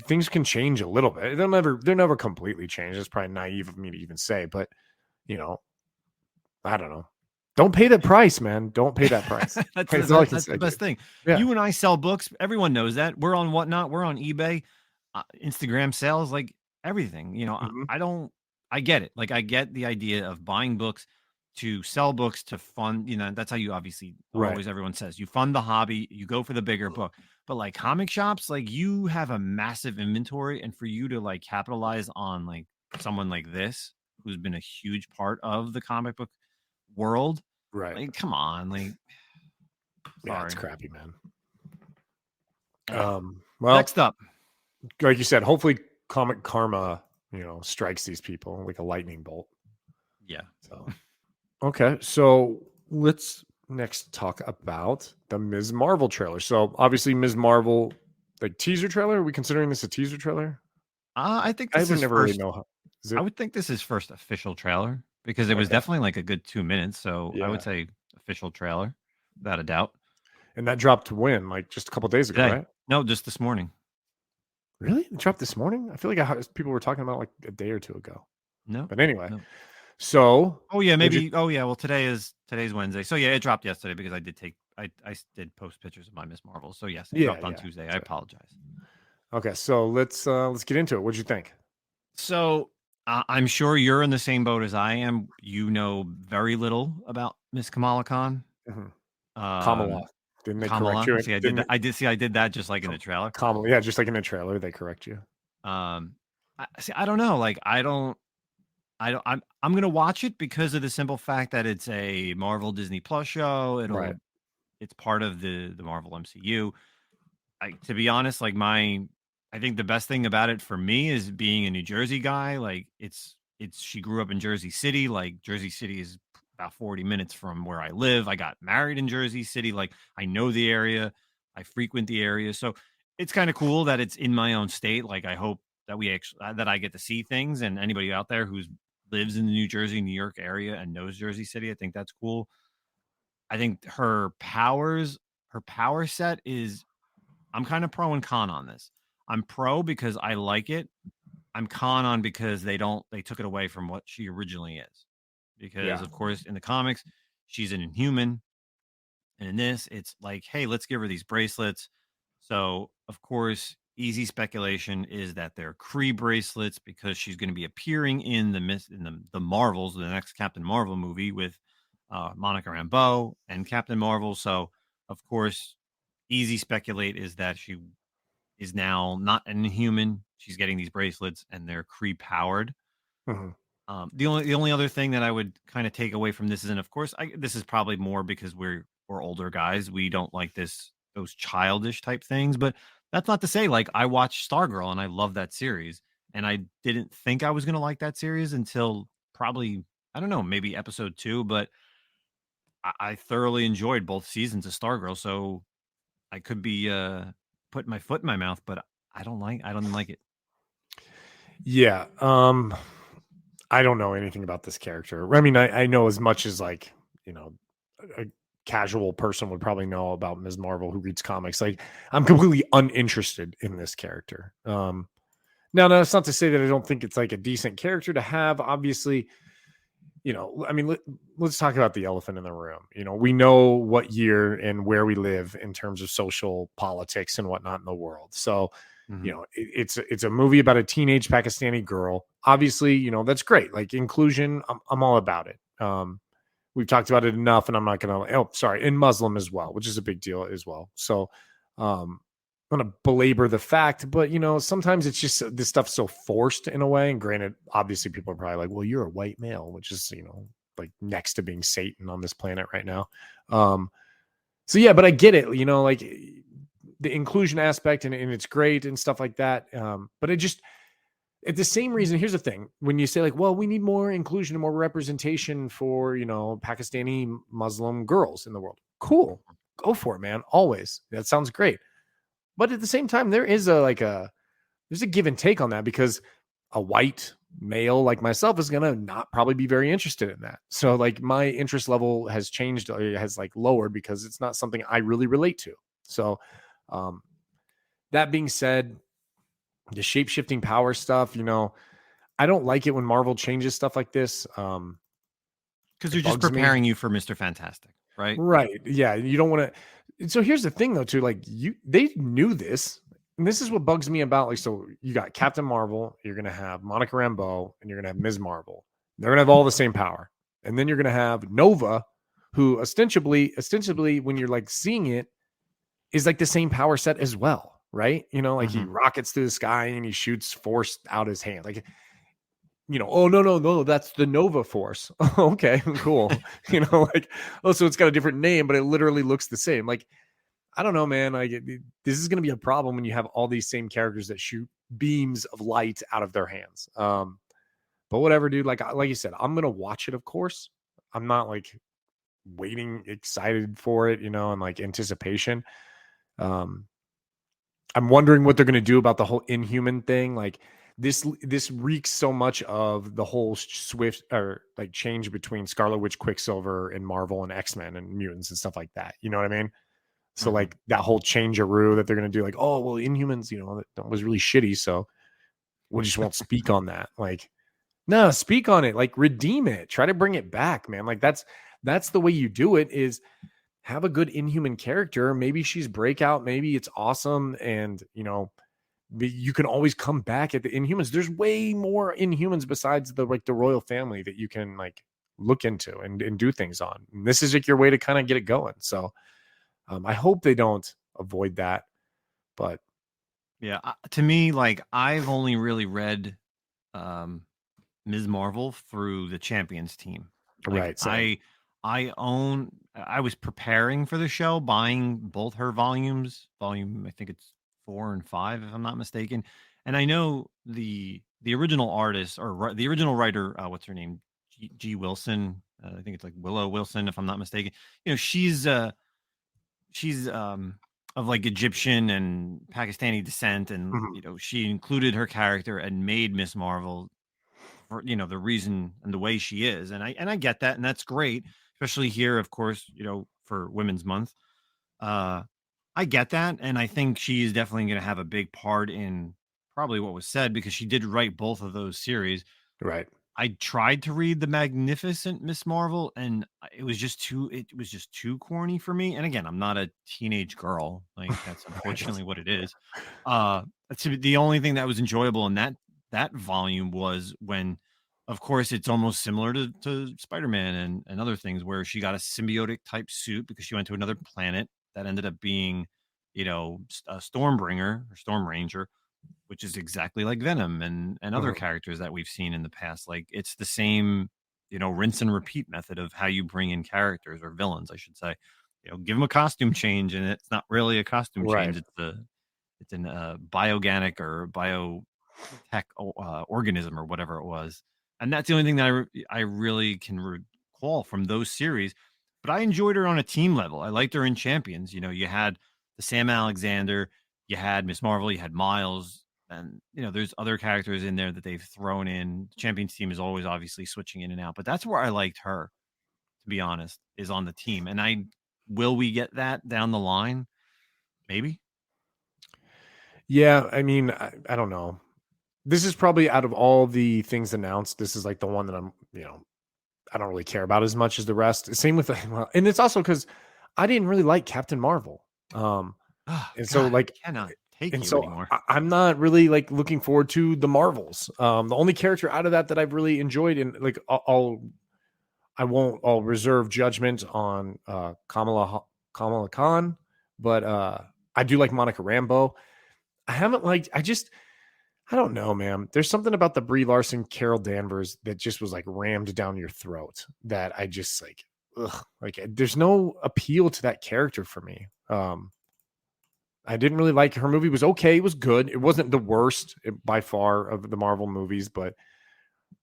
Things can change a little bit. They'll never completely change. It's probably naive of me to even say, but you know, I don't know. Don't pay the price, man. Don't pay that price. That's all I can That's say, the best dude. thing. Yeah. You and I sell books. Everyone knows that. We're on Whatnot. We're on eBay, Instagram sales, like everything. Mhm. I get it. Like, I get the idea of buying books to sell books to fund. That's how you obviously Right. always, everyone says, you fund the hobby. You go for the bigger book. But like comic shops, like, you have a massive inventory, and for you to like capitalize on like someone like this who's been a huge part of the comic book world, Right. like, come on, like, Yeah, it's sorry. crappy, man. Eh. Well, Next up, like you said, hopefully comic karma, strikes these people like a lightning bolt. yeah. So okay. So let's next talk about the Ms. Marvel trailer. So obviously Ms. Marvel, like, teaser trailer. Are we considering this a teaser trailer? I think I this would is never really first. know how. Is I it? would think this is first official trailer because it was Okay. definitely like a good 2 minutes. So I would Yeah. say official trailer, without a doubt. And that dropped when? Like, just a couple days ago, Today, right? no, just this morning. Really? It dropped this morning? I feel like people were talking about like a day or two ago. No, But anyway, no. so Oh yeah, would you? maybe. Oh yeah. Well, today's Wednesday. So yeah, it dropped yesterday because I did post pictures of my Miss Marvel. So yes, it Yeah, dropped on yeah. Tuesday. I apologize. Okay, so let's get into it. What'd you think? So I'm sure you're in the same boat as I am. You know very little about Miss Kamala Khan. Mhm. Kamala. Um, Didn't they correct Kamala. you? See, I did Didn't that. I did that just like in the trailer. Kamala? Yeah, just like in the trailer, they correct you. I don't know. Like, I'm gonna watch it because of the simple fact that it's a Marvel Disney Plus show. Right. It's part of the Marvel MCU. To be honest, like, my I think the best thing about it for me is being a New Jersey guy. Like she grew up in Jersey City. Like Jersey City is about 40 minutes from where I live. I got married in Jersey City. Like I know the area. I frequent the area. So it's kind of cool that it's in my own state. Like I hope that we actually that I get to see things, and anybody out there who's lives in the New Jersey, New York area and knows Jersey City, I think that's cool. I think her power set is I'm kind of pro and con on this. I'm pro because I like it. I'm con on because they took it away from what she originally is. Because Yeah. of course in the comics, she's an inhuman. And in this, it's like, hey, let's give her these bracelets. So of course, easy speculation is that they're Kree bracelets because she's going to be appearing in the Marvels, the next Captain Marvel movie with Monica Rambeau and Captain Marvel. So of course, easy speculate is that she is now not an inhuman. She's getting these bracelets and they're Kree powered. Mhm. The only other thing that I would kind of take away from this is, and of course, this is probably more because we're older guys. We don't like those childish type things, but that's not to say like I watched Stargirl and I love that series, and I didn't think I was gonna like that series until probably I don't know maybe episode 2, but I thoroughly enjoyed both seasons of Stargirl. So I could be putting my foot in my mouth, but I don't like it. Yeah. I don't know anything about this character. I mean, I know as much as like, you know, a casual person would probably know about Ms. Marvel who reads comics. Like, I'm completely uninterested in this character. Now, no, it's not to say that I don't think it's like a decent character to have. Obviously, I mean, let's talk about the elephant in the room. We know what year and where we live in terms of social politics and whatnot in the world. So, Mhm. it's a movie about a teenage Pakistani girl. Obviously, that's great. Like inclusion, I'm all about it. We've talked about it enough, and I'm not gonna. Oh, sorry, and Muslim as well, which is a big deal as well. So, I'm gonna belabor the fact, but sometimes it's just this stuff's so forced in a way. And granted, obviously, people are probably like, "Well, you're a white male," which is like next to being Satan on this planet right now. Um, so yeah, but I get it. Like the inclusion aspect, and it's great and stuff like that. But it just at the same reason, here's the thing: when you say like, well, we need more inclusion and more representation for Pakistani Muslim girls in the world, cool, go for it, man. Always, that sounds great. But at the same time, there is there's a give and take on that, because a white male like myself is gonna not probably be very interested in that. So like my interest level has changed, has like lowered, because it's not something I really relate to. So um that being said, the shape shifting power stuff, I don't like it when Marvel changes stuff like this. Because they're It just bugs me. preparing you for Mr. Fantastic, right? Right. Yeah. You don't want to. So here's the thing, though, too. Like they knew this, and this is what bugs me about. Like, so you got Captain Marvel, you're gonna have Monica Rambeau, and you're gonna have Ms. Marvel. They're gonna have all the same power, and then you're gonna have Nova, who ostensibly, when you're like seeing it, is like the same power set as well, right? Like he Mhm. rockets through the sky and he shoots force out his hand, like oh no, no, no, that's the Nova Force. Okay, cool. Like, oh, so it's got a different name, but it literally looks the same. Like, I don't know, man. Like, this is going to be a problem when you have all these same characters that shoot beams of light out of their hands. But whatever, dude. Like you said, I'm gonna watch it. Of course, I'm not like waiting, excited for it, and like anticipation. Um, I'm wondering what they're going to do about the whole Inhuman thing. Like this reeks so much of the whole swift or like change between Scarlet Witch, Quicksilver, and Marvel and X-Men and mutants and stuff like that. You know what I mean? So Mhm. like that whole changearoo that they're going to do, like, oh well, Inhumans, that was really shitty, so we just won't speak on that. Like, no, speak on it. Like, redeem it. Try to bring it back, man. Like that's the way you do it. Is have a good Inhuman character. Maybe she's breakout. Maybe it's awesome, and you can always come back at the Inhumans. There's way more Inhumans besides the royal family that you can like look into and do things on. And this is like your way to kind of get it going. So I hope they don't avoid that. But Yeah, to me, like I've only really read um, Ms. Marvel through the Champions team. Like right, same. I was preparing for the show, buying both her volumes. Volume, I think it's 4 and 5, if I'm not mistaken. And I know the original artist or the original writer, what's her name, G. Wilson. I think it's like Willow Wilson, if I'm not mistaken. She's of like Egyptian and Pakistani descent, and Mhm. she included her character and made Miss Marvel for the reason and the way she is, and I get that, and that's great, especially here, of course, for Women's Month. uh I get that, and I think she is definitely going to have a big part in probably what was said, because she did write both of those series. Right. I tried to read the Magnificent Miss Marvel, and it was just too corny for me. And again, I'm not a teenage girl. Like, that's Right. unfortunately what it is. Uh the only thing that was enjoyable in that volume was when, of course, it's almost similar to Spider-Man and other things, where she got a symbiotic type suit because she went to another planet that ended up being, a Stormbringer or Storm Ranger, which is exactly like Venom and other Mhm. characters that we've seen in the past. Like, it's the same, rinse and repeat method of how you bring in characters, or villains, I should say. Give them a costume change, and it's not really a costume Right. change. It's an bioganic or biotech organism or whatever it was. And that's the only thing that I really can recall from those series. But I enjoyed her on a team level. I liked her in Champions. You had the Sam Alexander, you had Miss Marvel, you had Miles, and there's other characters in there that they've thrown in. Champions team is always obviously switching in and out, but that's where I liked her, to be honest, is on the team. And will we get that down the line? Maybe. Yeah, I mean, I don't know. This is probably, out of all the things announced, this is like the one that I don't really care about as much as the rest. Same with well, and it's also because I didn't really like Captain Marvel. Oh And so God, I like cannot take and you so anymore. I'm not really like looking forward to the Marvels. The only character out of that I've really enjoyed, and like I'll reserve judgment on Kamala Khan, but I do like Monica Rambeau. I haven't liked. I don't know, man. There's something about the Brie Larson, Carol Danvers that just was like rammed down your throat that I just like, ugh, like there's no appeal to that character for me. I didn't really like her movie. It was okay. It was good. It wasn't the worst by far of the Marvel movies, but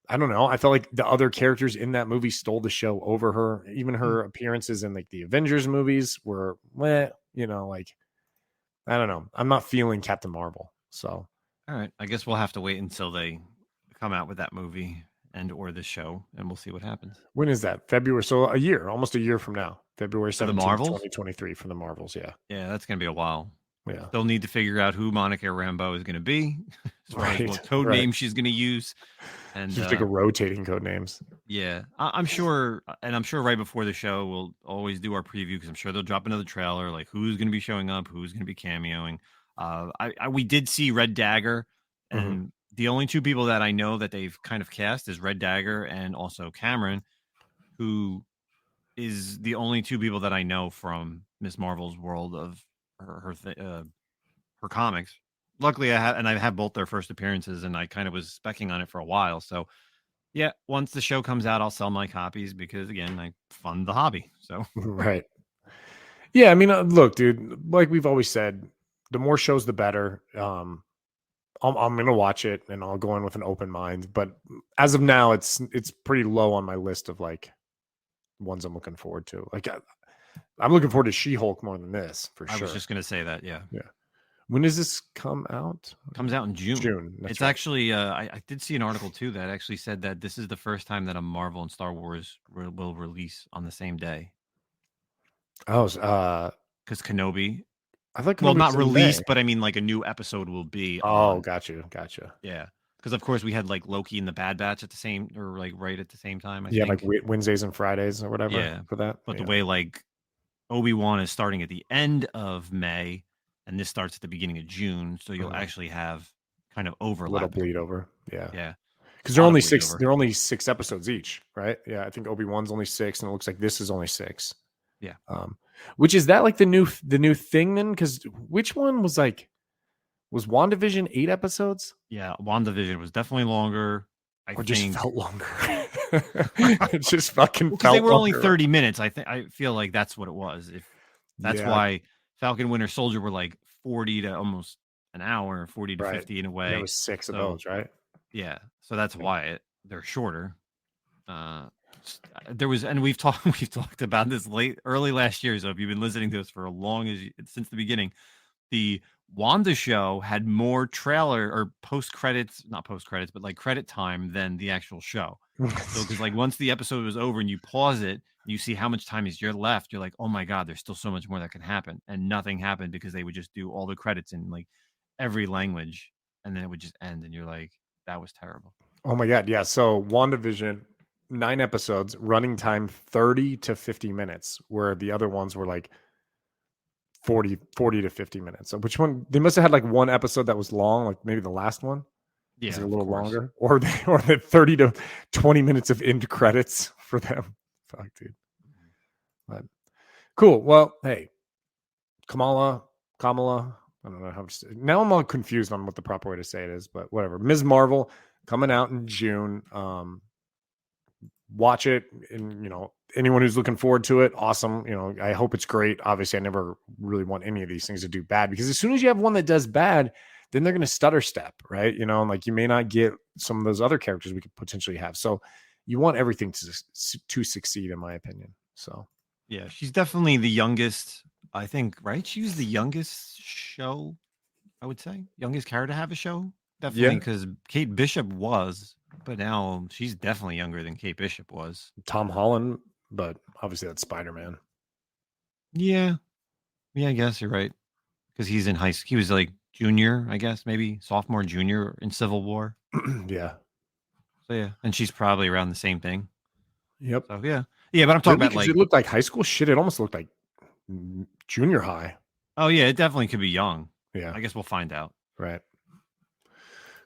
I don't know. I felt like the other characters in that movie stole the show over her. Even Hmm. her appearances in like the Avengers movies were, meh, like I don't know. I'm not feeling Captain Marvel. So All right, I guess we'll have to wait until they come out with that movie and or the show, and we'll see what happens. when is that? February. So a year, almost a year from now, February For the 17th, Marvels, 2023 for the Marvels. Yeah. yeah, that's gonna be a while. Yeah. Still need to figure out who Monica Rambeau is gonna be, as far as Right. what code Right. name she's gonna use, and Just think of rotating code names. yeah, I'm sure, and I'm sure right before the show we'll always do our preview, because I'm sure they'll drop another trailer, like who's going to be showing up, who's going to be cameoing. We did see Red Dagger, Mhm. and the only two people that I know that they've kind of cast is Red Dagger and also Cameron, who is the only two people that I know from Miss Marvel's world of her comics. Luckily, I have both their first appearances, and I kind of was specking on it for a while, so yeah, once the show comes out, I'll sell my copies because, again, I fund the hobby. So, Right. Yeah, I mean, look, dude, like we've always said, the more shows, the better. I'm gonna watch it and I'll go in with an open mind. But as of now, it's pretty low on my list of like ones I'm looking forward to. Like I'm looking forward to She-Hulk more than this for I was sure. just going to say that. Yeah. Yeah. When does this come out? Comes out in June. June. That's It's right. actually, I did see an article too that actually said that this is the first time that a Marvel and Star Wars will release on the same day, Oh, because Kenobi, I thought well, Kenobi not was in May. released, but I mean, like, a new episode will be Oh, on. got you, gotcha. Yeah. Because, of course, we had like Loki and the Bad Batch at the same, or like right at the same time, I Yeah, like think. Wednesdays and Fridays or whatever Yeah. for that. But the Yeah. way like Obi-Wan is starting at the end of May, and this starts at the beginning of June, so you'll Mhm. actually have kind of Little overlap bleed between. over. Yeah. Yeah, Because a lot of bleed over. they're only 6 episodes each, right? Yeah, I think Obi-Wan's only 6, and it looks like this is only 6. Yeah. Which is that like the new thing then? Because which one was like was WandaVision 8 episodes? Yeah, WandaVision was definitely longer, I Or just think. felt longer? It just fucking Well, because they felt were only longer. 30 minutes. I feel like that's what it was. If that's Yeah, why Falcon Winter Soldier were like 40 to almost an hour, 40 to Right. 50 in a And there way. was 6 of So those, right? yeah, so that's Yeah. why they're shorter. Uh, there was, and we've talked we've talked about this early last year. So if you've been listening to us for as long as since the beginning, the Wanda show had more trailer or post credits, not post credits, but like credit time than the actual show. So because like once the episode was over and you pause it, you see how much time is left. You're like, oh my god, there's still so much more that can happen, and nothing happened because they would just do all the credits in like every language, and then it would just end, and you're like, that was terrible. Oh my god, yeah. So WandaVision, 9 episodes, running time 30 to 50 minutes, where the other ones were like 40 to 50 minutes. So which one? They must have had like one episode that was long, like maybe the last one was Yeah, a of little course. longer, or the 30 to 20 minutes of end credits for them. Fuck, dude. But cool. Well, hey, Kamala. I don't know how to say it. Now I'm all confused on what the proper way to say it is, but whatever. Ms. Marvel coming out in June. Watch it, and anyone who's looking forward to it, awesome. I hope it's great. Obviously, I never really want any of these things to do bad, because as soon as you have one that does bad, then they're going to stutter step, right? And like you may not get some of those other characters we could potentially have. So you want everything to succeed, in my opinion. So Yeah, she's definitely the youngest, I think, right? She was the youngest show, I would say. Youngest character to have a show. Definitely, yeah, because Kate Bishop was, but now she's definitely younger than Kate Bishop was. Tom Holland, but obviously that's Spider-Man. Yeah. Yeah, I guess you're right. Because he's in high school. He was like junior, I guess, maybe sophomore, junior in Civil War. Yeah. So yeah. And she's probably around the same thing. Yep. So yeah. Yeah, but I'm talking Really? about Because like, it looked like high school shit. It almost looked like junior high. oh yeah, it definitely could be young. Yeah. I guess we'll find out. Right.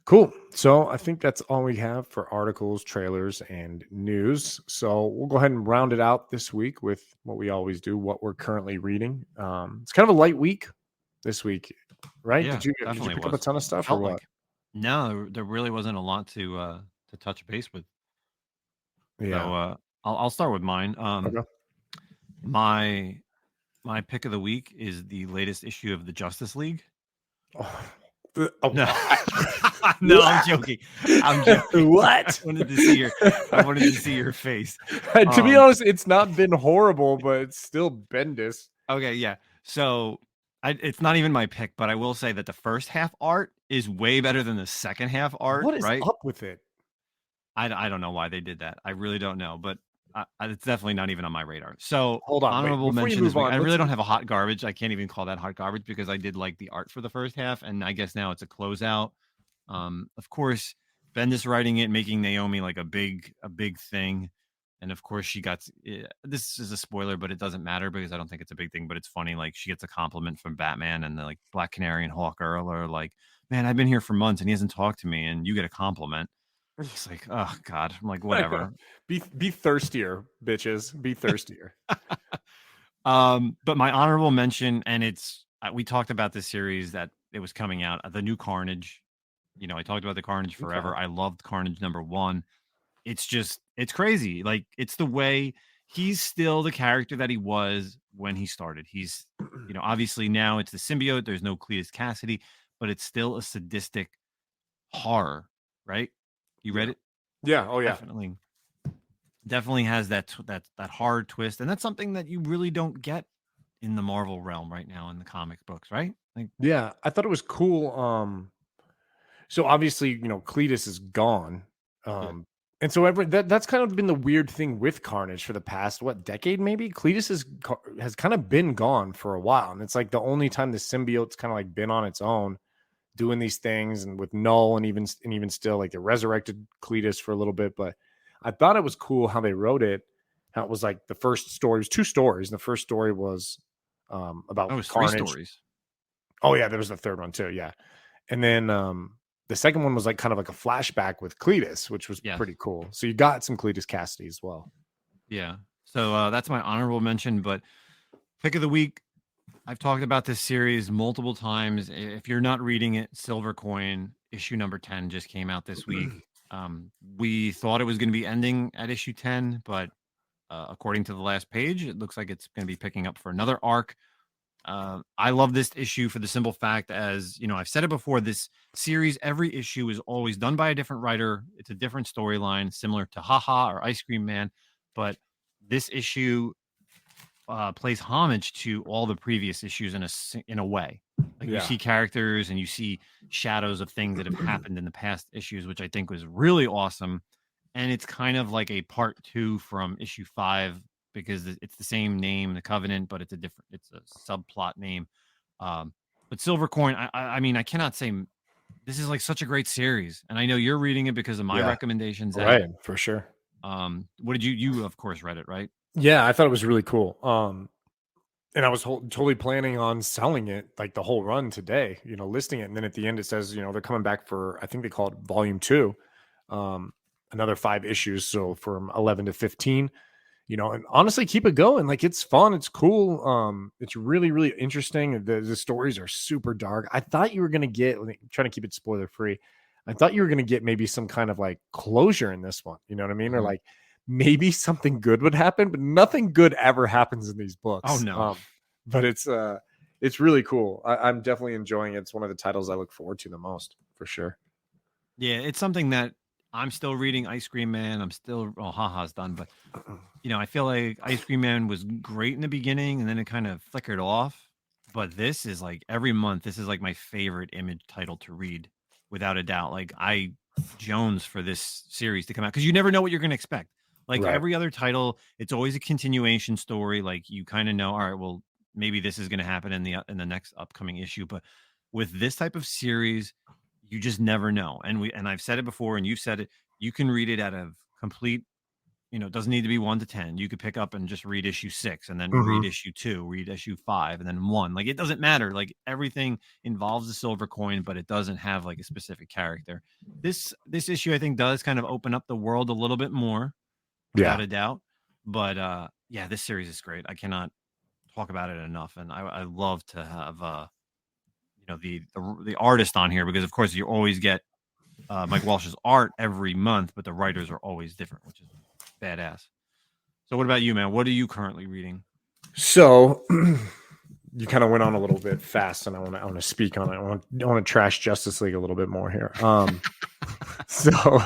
Cool. So I think that's all we have for articles, trailers, and news. So we'll go ahead and round it out this week with what we always do, what we're currently reading. It's kind of a light week this week, right? Yeah, Did you definitely pick up a was. ton of stuff or Felt what? like no, there really wasn't a lot to touch base with. Yeah. So I'll start with mine. Okay. My my pick of the week is the latest issue of the Justice League. Oh, No, no, I'm joking. I'm joking. What? I wanted to see your face. To be honest, it's not been horrible, but it's still Bendis. Okay, yeah. So it's not even my pick, but I will say that the first half art is way better than the second half art. What is Right? up with it? I don't know why they did that. I really don't know, but it's definitely not even on my radar. So Hold on, wait, honorable before you mention this move week. on, I really let's- don't have a hot garbage. I can't even call that hot garbage because I did like the art for the first half, and I guess now it's a closeout. Of course, Bendis writing it, making Naomi like a big thing, and of course she got. This is a spoiler, but it doesn't matter because I don't think it's a big thing. But it's funny, like she gets a compliment from Batman, and the like Black Canary and Hawk Girl are like, "Man, I've been here for months and he hasn't talked to me," and you get a compliment. It's like, oh god, I'm like, whatever. Be thirstier, bitches. Be thirstier. But my honorable mention, and it's we talked about this series that it was coming out, the new Carnage. I talked about the Carnage forever. Okay. I loved Carnage #1. It's crazy. Like it's the way he's still the character that he was when he started. He's, obviously now it's the symbiote. There's no Cletus Cassidy, but it's still a sadistic horror, right? You read it? Yeah. Oh yeah. Definitely has that hard twist, and that's something that you really don't get in the Marvel realm right now in the comic books, right? Like, Yeah. I thought it was cool. So obviously, Cletus is gone. yeah, And so that's kind of been the weird thing with Carnage for the past decade maybe. Cletus has kind of been gone for a while, and it's like the only time the symbiote's kind of like been on its own, doing these things, and with Null, and even still, like they resurrected Cletus for a little bit. But I thought it was cool how they wrote it. How it was like the first story was 2 stories. And the first story was about it was 3 Carnage. stories. Oh yeah, there was the third one too. Yeah, and then the second one was like kind of like a flashback with Cletus, which was Yes. pretty cool. So you got some Cletus Cassidy as well. Yeah. So that's my honorable mention. But pick of the week, I've talked about this series multiple times. If you're not reading it, Silver Coin issue number 10 just came out this week. We thought it was going to be ending at issue 10, but according to the last page, it looks like it's going to be picking up for another arc. I love this issue for the simple fact, as you know, I've said it before. This series, every issue is always done by a different writer. It's a different storyline, similar to Haha or Ice Cream Man, but this issue plays homage to all the previous issues in a way. Like you Yeah. see characters and you see shadows of things that have happened in the past issues, which I think was really awesome. And it's kind of like a part 2 from issue 5 because it's the same name, the Covenant, but it's a subplot name. But Silver Coin, I mean, I cannot say this is like such a great series, and I know you're reading it because of my recommendations. Zach. Right, for sure. What did you of course read it, right? Yeah, I thought it was really cool. And I was totally planning on selling it like the whole run today, listing it. And then at the end, it says, they're coming back for, I think they call it volume 2, another 5 issues. So from 11 to 15, and honestly, keep it going. Like, it's fun. It's cool. It's really, really interesting. The stories are super dark. I thought you were going to get, trying to keep it spoiler free. I thought you were going to get maybe some kind of like closure in this one. You know what I mean? Mm-hmm. Or like, maybe something good would happen, but nothing good ever happens in these books. Oh no. But it's really cool. I'm definitely enjoying it. It's one of the titles I look forward to the most, for sure. Yeah, it's something that I'm still reading. Ice Cream Man. I'm still Haha's done, but I feel like Ice Cream Man was great in the beginning and then it kind of flickered off. But this is like every month, this is like my favorite Image title to read, without a doubt. Like I Jones for this series to come out because you never know what you're gonna expect. Like every other title, it's always a continuation story. Like you kind of know, all right, well, maybe this is going to happen in the next upcoming issue. But with this type of series, you just never know. And I've said it before, and you've said it. You can read it out of complete. It doesn't need to be 1 to 10. You could pick up and just read issue 6, and then read issue 2, read issue 5, and then 1. Like it doesn't matter. Like everything involves the silver coin, but it doesn't have like a specific character. This issue, I think, does kind of open up the world a little bit more, without a doubt. But yeah, this series is great. I cannot talk about it enough, and I love to have the artist on here because of course you always get Mike Walsh's art every month, but the writers are always different, which is badass. So what about you, man? What are you currently reading? So you kind of went on a little bit fast, and I want to speak on it. I want to trash Justice League a little bit more here. So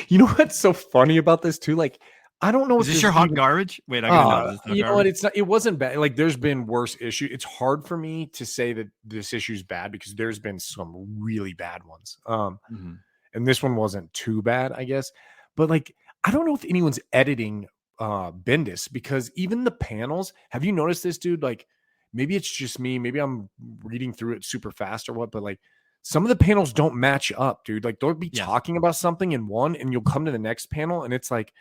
you know what's so funny about this too? Like, I don't know. Is this your hot garbage? Wait, I gotta know. You know what? It's not. It wasn't bad. Like, there's been worse issues. It's hard for me to say that this issue is bad because there's been some really bad ones. And this one wasn't too bad, I guess. But like, I don't know if anyone's editing Bendis because even the panels. Have you noticed this, dude? Like, maybe it's just me. Maybe I'm reading through it super fast or what. But like, some of the panels don't match up, dude. Like, they'll be talking about something in one, and you'll come to the next panel, and it's like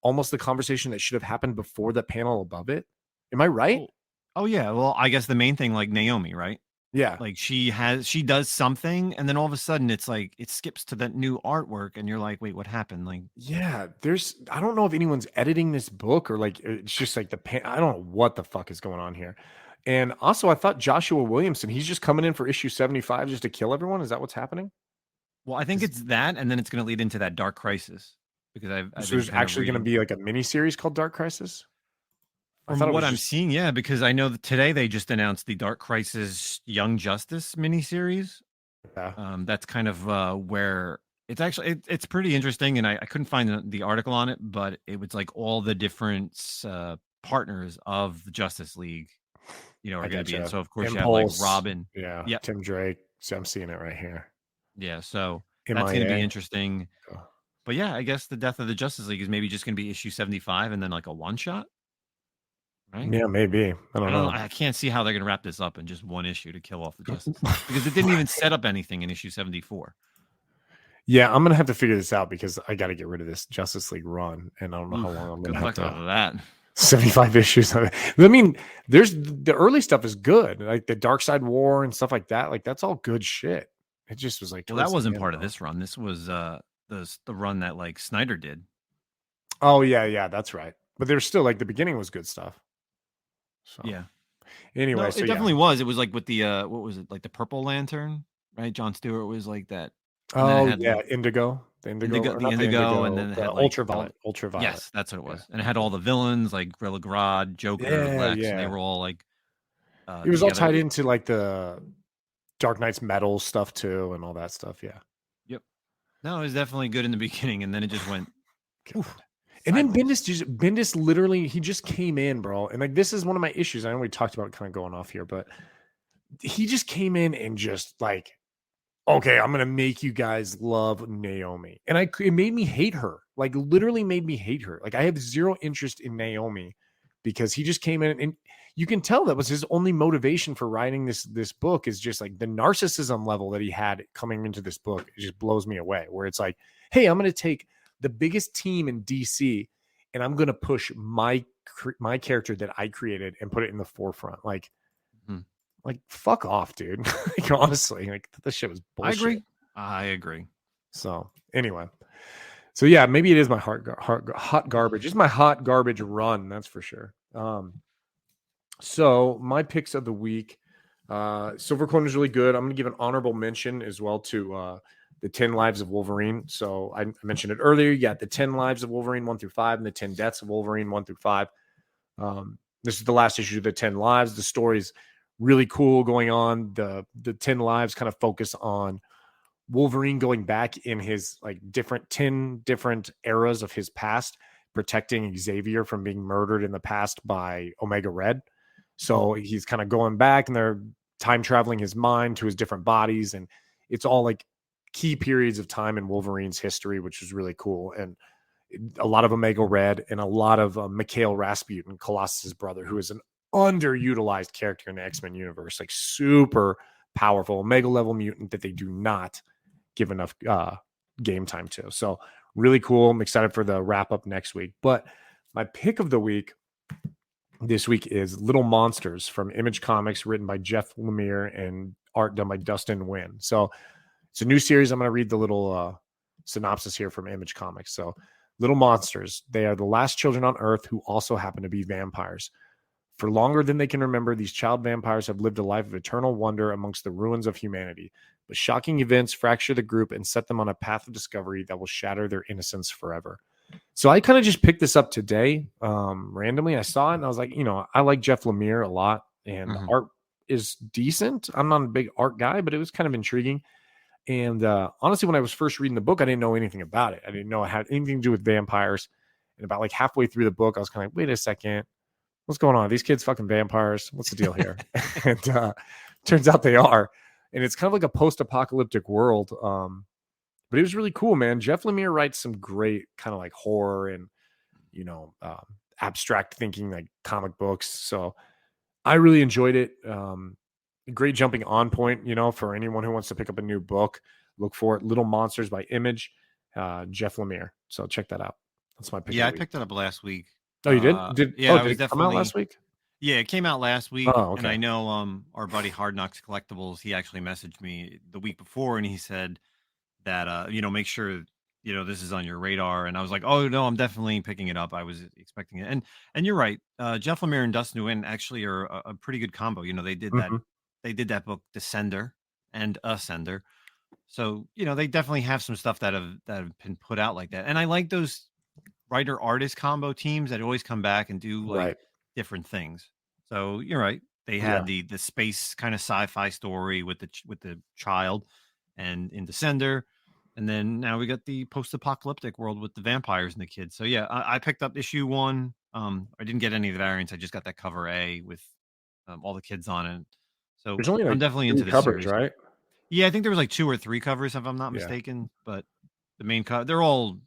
almost the conversation that should have happened before the panel above it. Am I right? Oh yeah. Well, I guess the main thing, like Naomi, right? Yeah. Like she does something, and then all of a sudden it's like it skips to that new artwork, and you're like, wait, what happened? Like, yeah, I don't know if anyone's editing this book or like it's just like I don't know what the fuck is going on here. And also, I thought Joshua Williamson, he's just coming in for issue 75 just to kill everyone. Is that what's happening? Well, I think it's that, and then it's going to lead into that Dark Crisis. Because so there's actually going to be like a mini series called Dark Crisis. From what I'm seeing, yeah, because I know that today they just announced the Dark Crisis Young Justice miniseries. Yeah. That's kind of where it's actually it's pretty interesting, and I couldn't find the article on it, but it was like all the different partners of the Justice League, are going to be in. So of course you have like Robin, Tim Drake. So I'm seeing it right here. Yeah, so that's going to be interesting. But yeah, I guess the death of the Justice League is maybe just going to be issue 75 and then like a one shot. Right? Yeah, maybe. I don't know. I can't see how they're going to wrap this up in just one issue to kill off the Justice League because it didn't even set up anything in issue 74. Yeah, I'm going to have to figure this out because I got to get rid of this Justice League run, and I don't know how long I'm going to have to. That 75 issues. I mean, there's the early stuff is good, like the Dark Side War and stuff like that. Like that's all good shit. It just was like, well, that wasn't part of this run. This was the run that like Snyder did. Oh yeah, that's right. But there's still like the beginning was good stuff. So yeah. Anyway, no, it definitely was. It was like with the what was it, like the Purple Lantern, right? John Stewart was like that. Oh yeah, Indigo. The Indigo, and then it had Ultraviolet. Yes, that's what it was. And it had all the villains like Gorilla Grodd, Joker, Lex, and they were all like It was all together. tied into like the Dark Knight's metal stuff too, and all that stuff. Yeah. Yep. No, it was definitely good in the beginning, and then it just went. Oof, And then sideways. Bendis literally, he just came in, bro. And like, this is one of my issues. I know we talked about kind of going off here, but he just came in and just like, okay, I'm gonna make you guys love Naomi, and it made me hate her. Like, literally made me hate her. Like, I have zero interest in Naomi because he just came in, and you can tell that was his only motivation for writing this book is just like the narcissism level that he had coming into this book. It just blows me away. Where it's like, hey, I'm gonna take the biggest team in DC, and I'm gonna push my character that I created and put it in the forefront. Like, fuck off, dude. Like, honestly, like, this shit was bullshit. I agree. So anyway, so yeah, maybe it is my hot garbage. It's my hot garbage run, that's for sure. So my picks of the week, Silver Cone is really good. I'm gonna give an honorable mention as well to the 10 Lives of Wolverine. So I mentioned it earlier. You got the 10 Lives of Wolverine 1 through 5 and the 10 Deaths of Wolverine 1 through 5. This is the last issue of the 10 Lives. The story's really cool going on. The 10 Lives kind of focus on Wolverine going back in his like 10 different eras of his past, protecting Xavier from being murdered in the past by Omega Red. So he's kind of going back and they're time traveling his mind to his different bodies. And it's all like key periods of time in Wolverine's history, which is really cool. And a lot of Omega Red and a lot of Mikhail Rasputin, Colossus's brother, who is an underutilized character in the X-Men universe, like super powerful Omega level mutant that they do not give enough game time to. So really cool. I'm excited for the wrap up next week. But my pick of the week this week is Little Monsters from Image Comics, written by Jeff Lemire and art done by Dustin Nguyen. So it's a new series. I'm going to read the little synopsis here from Image Comics. So Little Monsters, they are the last children on Earth who also happen to be vampires. For longer than they can remember, these child vampires have lived a life of eternal wonder amongst the ruins of humanity. But shocking events fracture the group and set them on a path of discovery that will shatter their innocence forever. So I kind of just picked this up today randomly. I saw it and I was like, I like Jeff Lemire a lot, and the art is decent. I'm not a big art guy, but it was kind of intriguing. And honestly, when I was first reading the book, I didn't know anything about it. I didn't know it had anything to do with vampires. And about like halfway through the book, I was kind of like, wait a second. What's going on? Are these kids fucking vampires? What's the deal here? And turns out they are. And it's kind of like a post-apocalyptic world. But it was really cool, man. Jeff Lemire writes some great kind of like horror and, abstract thinking, like comic books. So I really enjoyed it. Great jumping on point, for anyone who wants to pick up a new book. Look for it. Little Monsters by Image, Jeff Lemire. So check that out. That's my pick. Yeah, I picked it up last week. Oh, you did? Did it come out last week? Yeah, it came out last week. Oh, okay. And I know our buddy Hard Knocks Collectibles, he actually messaged me the week before and he said that make sure this is on your radar. And I was like, oh no, I'm definitely picking it up. I was expecting it. And you're right. Jeff Lemire and Dustin Nguyen actually are a pretty good combo. They did that book Descender and Ascender. So, they definitely have some stuff that have been put out like that. And I like those writer artist combo teams that always come back and do like different things. So you're right. They had the space kind of sci-fi story with the child and in Descender. And then now we got the post-apocalyptic world with the vampires and the kids. So yeah, I picked up issue 1. I didn't get any of the variants. I just got that cover A with all the kids on it. So there's only I'm definitely into this covers, series. right? Yeah, I think there was like 2 or 3 covers if I'm not mistaken. But the main cover, they're all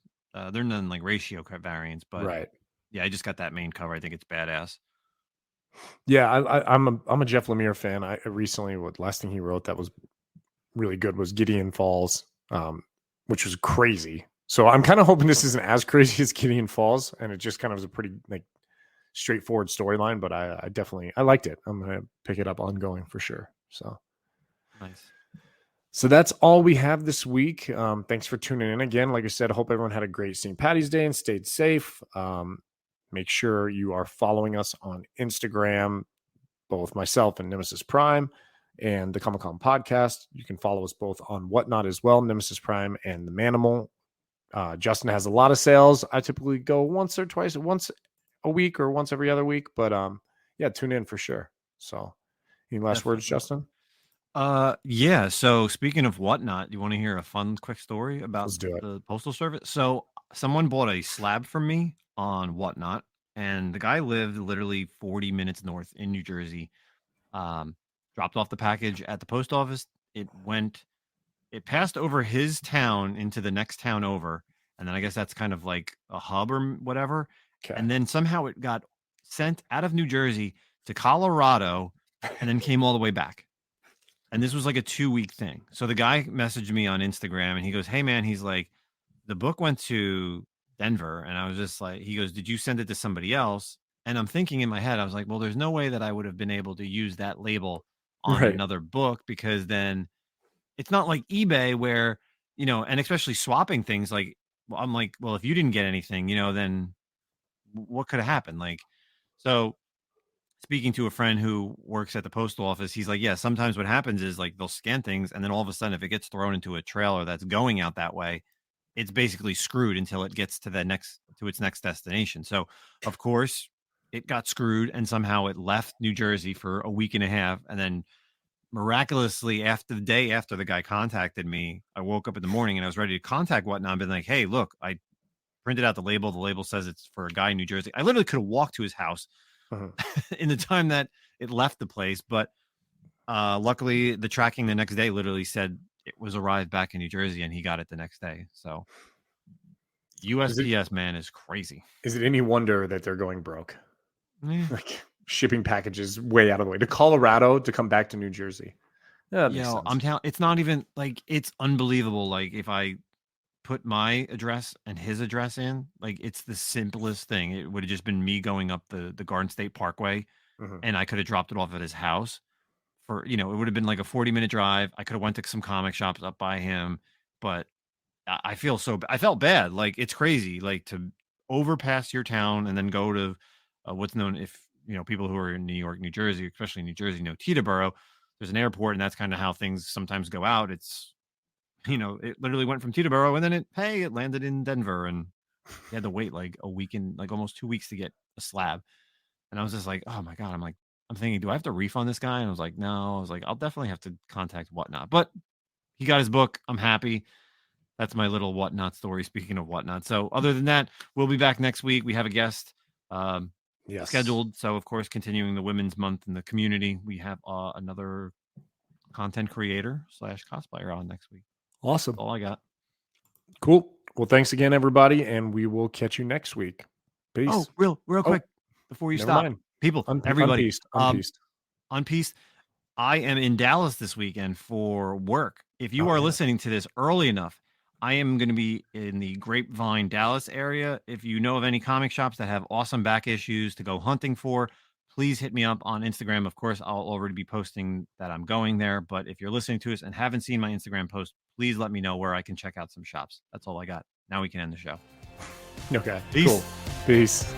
they're none like ratio variants. But yeah, I just got that main cover. I think it's badass. Yeah, I'm a Jeff Lemire fan. I recently, last thing he wrote that was really good was Gideon Falls, which was crazy. So I'm kind of hoping this isn't as crazy as Gideon Falls, and it just kind of was a pretty like straightforward storyline. But I definitely liked it. I'm gonna pick it up ongoing for sure. So nice. So that's all we have this week. Thanks for tuning in again. Like I said, I hope everyone had a great St. Patty's Day and stayed safe. Make sure you are following us on Instagram, both myself and Nemesis Prime and the Comic Con podcast. You can follow us both on Whatnot as well, Nemesis Prime and the Manimal. Justin has a lot of sales. I typically go once a week or once every other week. But tune in for sure. So Any last words, Definitely. Justin? Yeah. So speaking of whatnot, you want to hear a fun, quick story about Let's do it. the postal service? So someone bought a slab from me on whatnot, and the guy lived literally 40 minutes north in New Jersey. Um, Dropped off the package at the post office. It passed over his town into the next town over, and then I guess that's kind of like a hub or whatever. Okay. And then somehow it got sent out of New Jersey to Colorado, and then came all the way back. And this was like a 2-week thing. So the guy messaged me on Instagram and he goes, "Hey man," he's like, "the book went to Denver." And I was just like, he goes, "Did you send it to somebody else?" And I'm thinking in my head, I was like, well, there's no way that I would have been able to use that label on Right. another book, because then it's not like eBay where, and especially swapping things, like, well, I'm like, well, if you didn't get anything, then what could have happened? Like, so speaking to a friend who works at the postal office, he's like, yeah, sometimes what happens is like they'll scan things, and then all of a sudden, if it gets thrown into a trailer that's going out that way, it's basically screwed until it gets to its next destination. So, of course, it got screwed, and somehow it left New Jersey for a week and a half, and then miraculously, after the day after the guy contacted me, I woke up in the morning and I was ready to contact whatnot. I've been like, hey, look, I printed out the label. The label says it's for a guy in New Jersey. I literally could have walked to his house in the time that it left the place, but luckily the tracking the next day literally said it was arrived back in New Jersey, and he got it the next day. So USPS, man, is crazy. Is it any wonder that they're going broke? Like shipping packages way out of the way to Colorado to come back to New Jersey. Yeah, I'm telling, it's not even like, it's unbelievable. Like, if I put my address and his address in, like, it's the simplest thing. It would have just been me going up the Garden State Parkway, and I could have dropped it off at his house for, it would have been like a 40-minute drive. I could have went to some comic shops up by him, but I felt bad. Like, it's crazy, like, to overpass your town and then go to what's known, if people who are in New York, New Jersey, especially New Jersey, Teterboro, there's an airport, and that's kind of how things sometimes go out. It's, it literally went from Teterboro, and then it landed in Denver, and you had to wait like a week and like almost 2 weeks to get a slab. And I was just like, oh my God. I'm thinking, do I have to refund this guy? And I was like, no. I was like, I'll definitely have to contact whatnot. But he got his book. I'm happy. That's my little whatnot story. Speaking of whatnot. So other than that, we'll be back next week. We have a guest scheduled. So of course, continuing the Women's Month in the community, we have another content creator / cosplayer on next week. Awesome. That's all I got. Cool. Well, thanks again, everybody, and we will catch you next week. Peace. Oh, real quick before you stop, people, everybody, Unpieced. I am in Dallas this weekend for work. If you are listening to this early enough, I am going to be in the Grapevine, Dallas area. If you know of any comic shops that have awesome back issues to go hunting for, please hit me up on Instagram. Of course, I'll already be posting that I'm going there. But if you're listening to us and haven't seen my Instagram post, please let me know where I can check out some shops. That's all I got. Now we can end the show. Okay. Peace. Cool. Peace.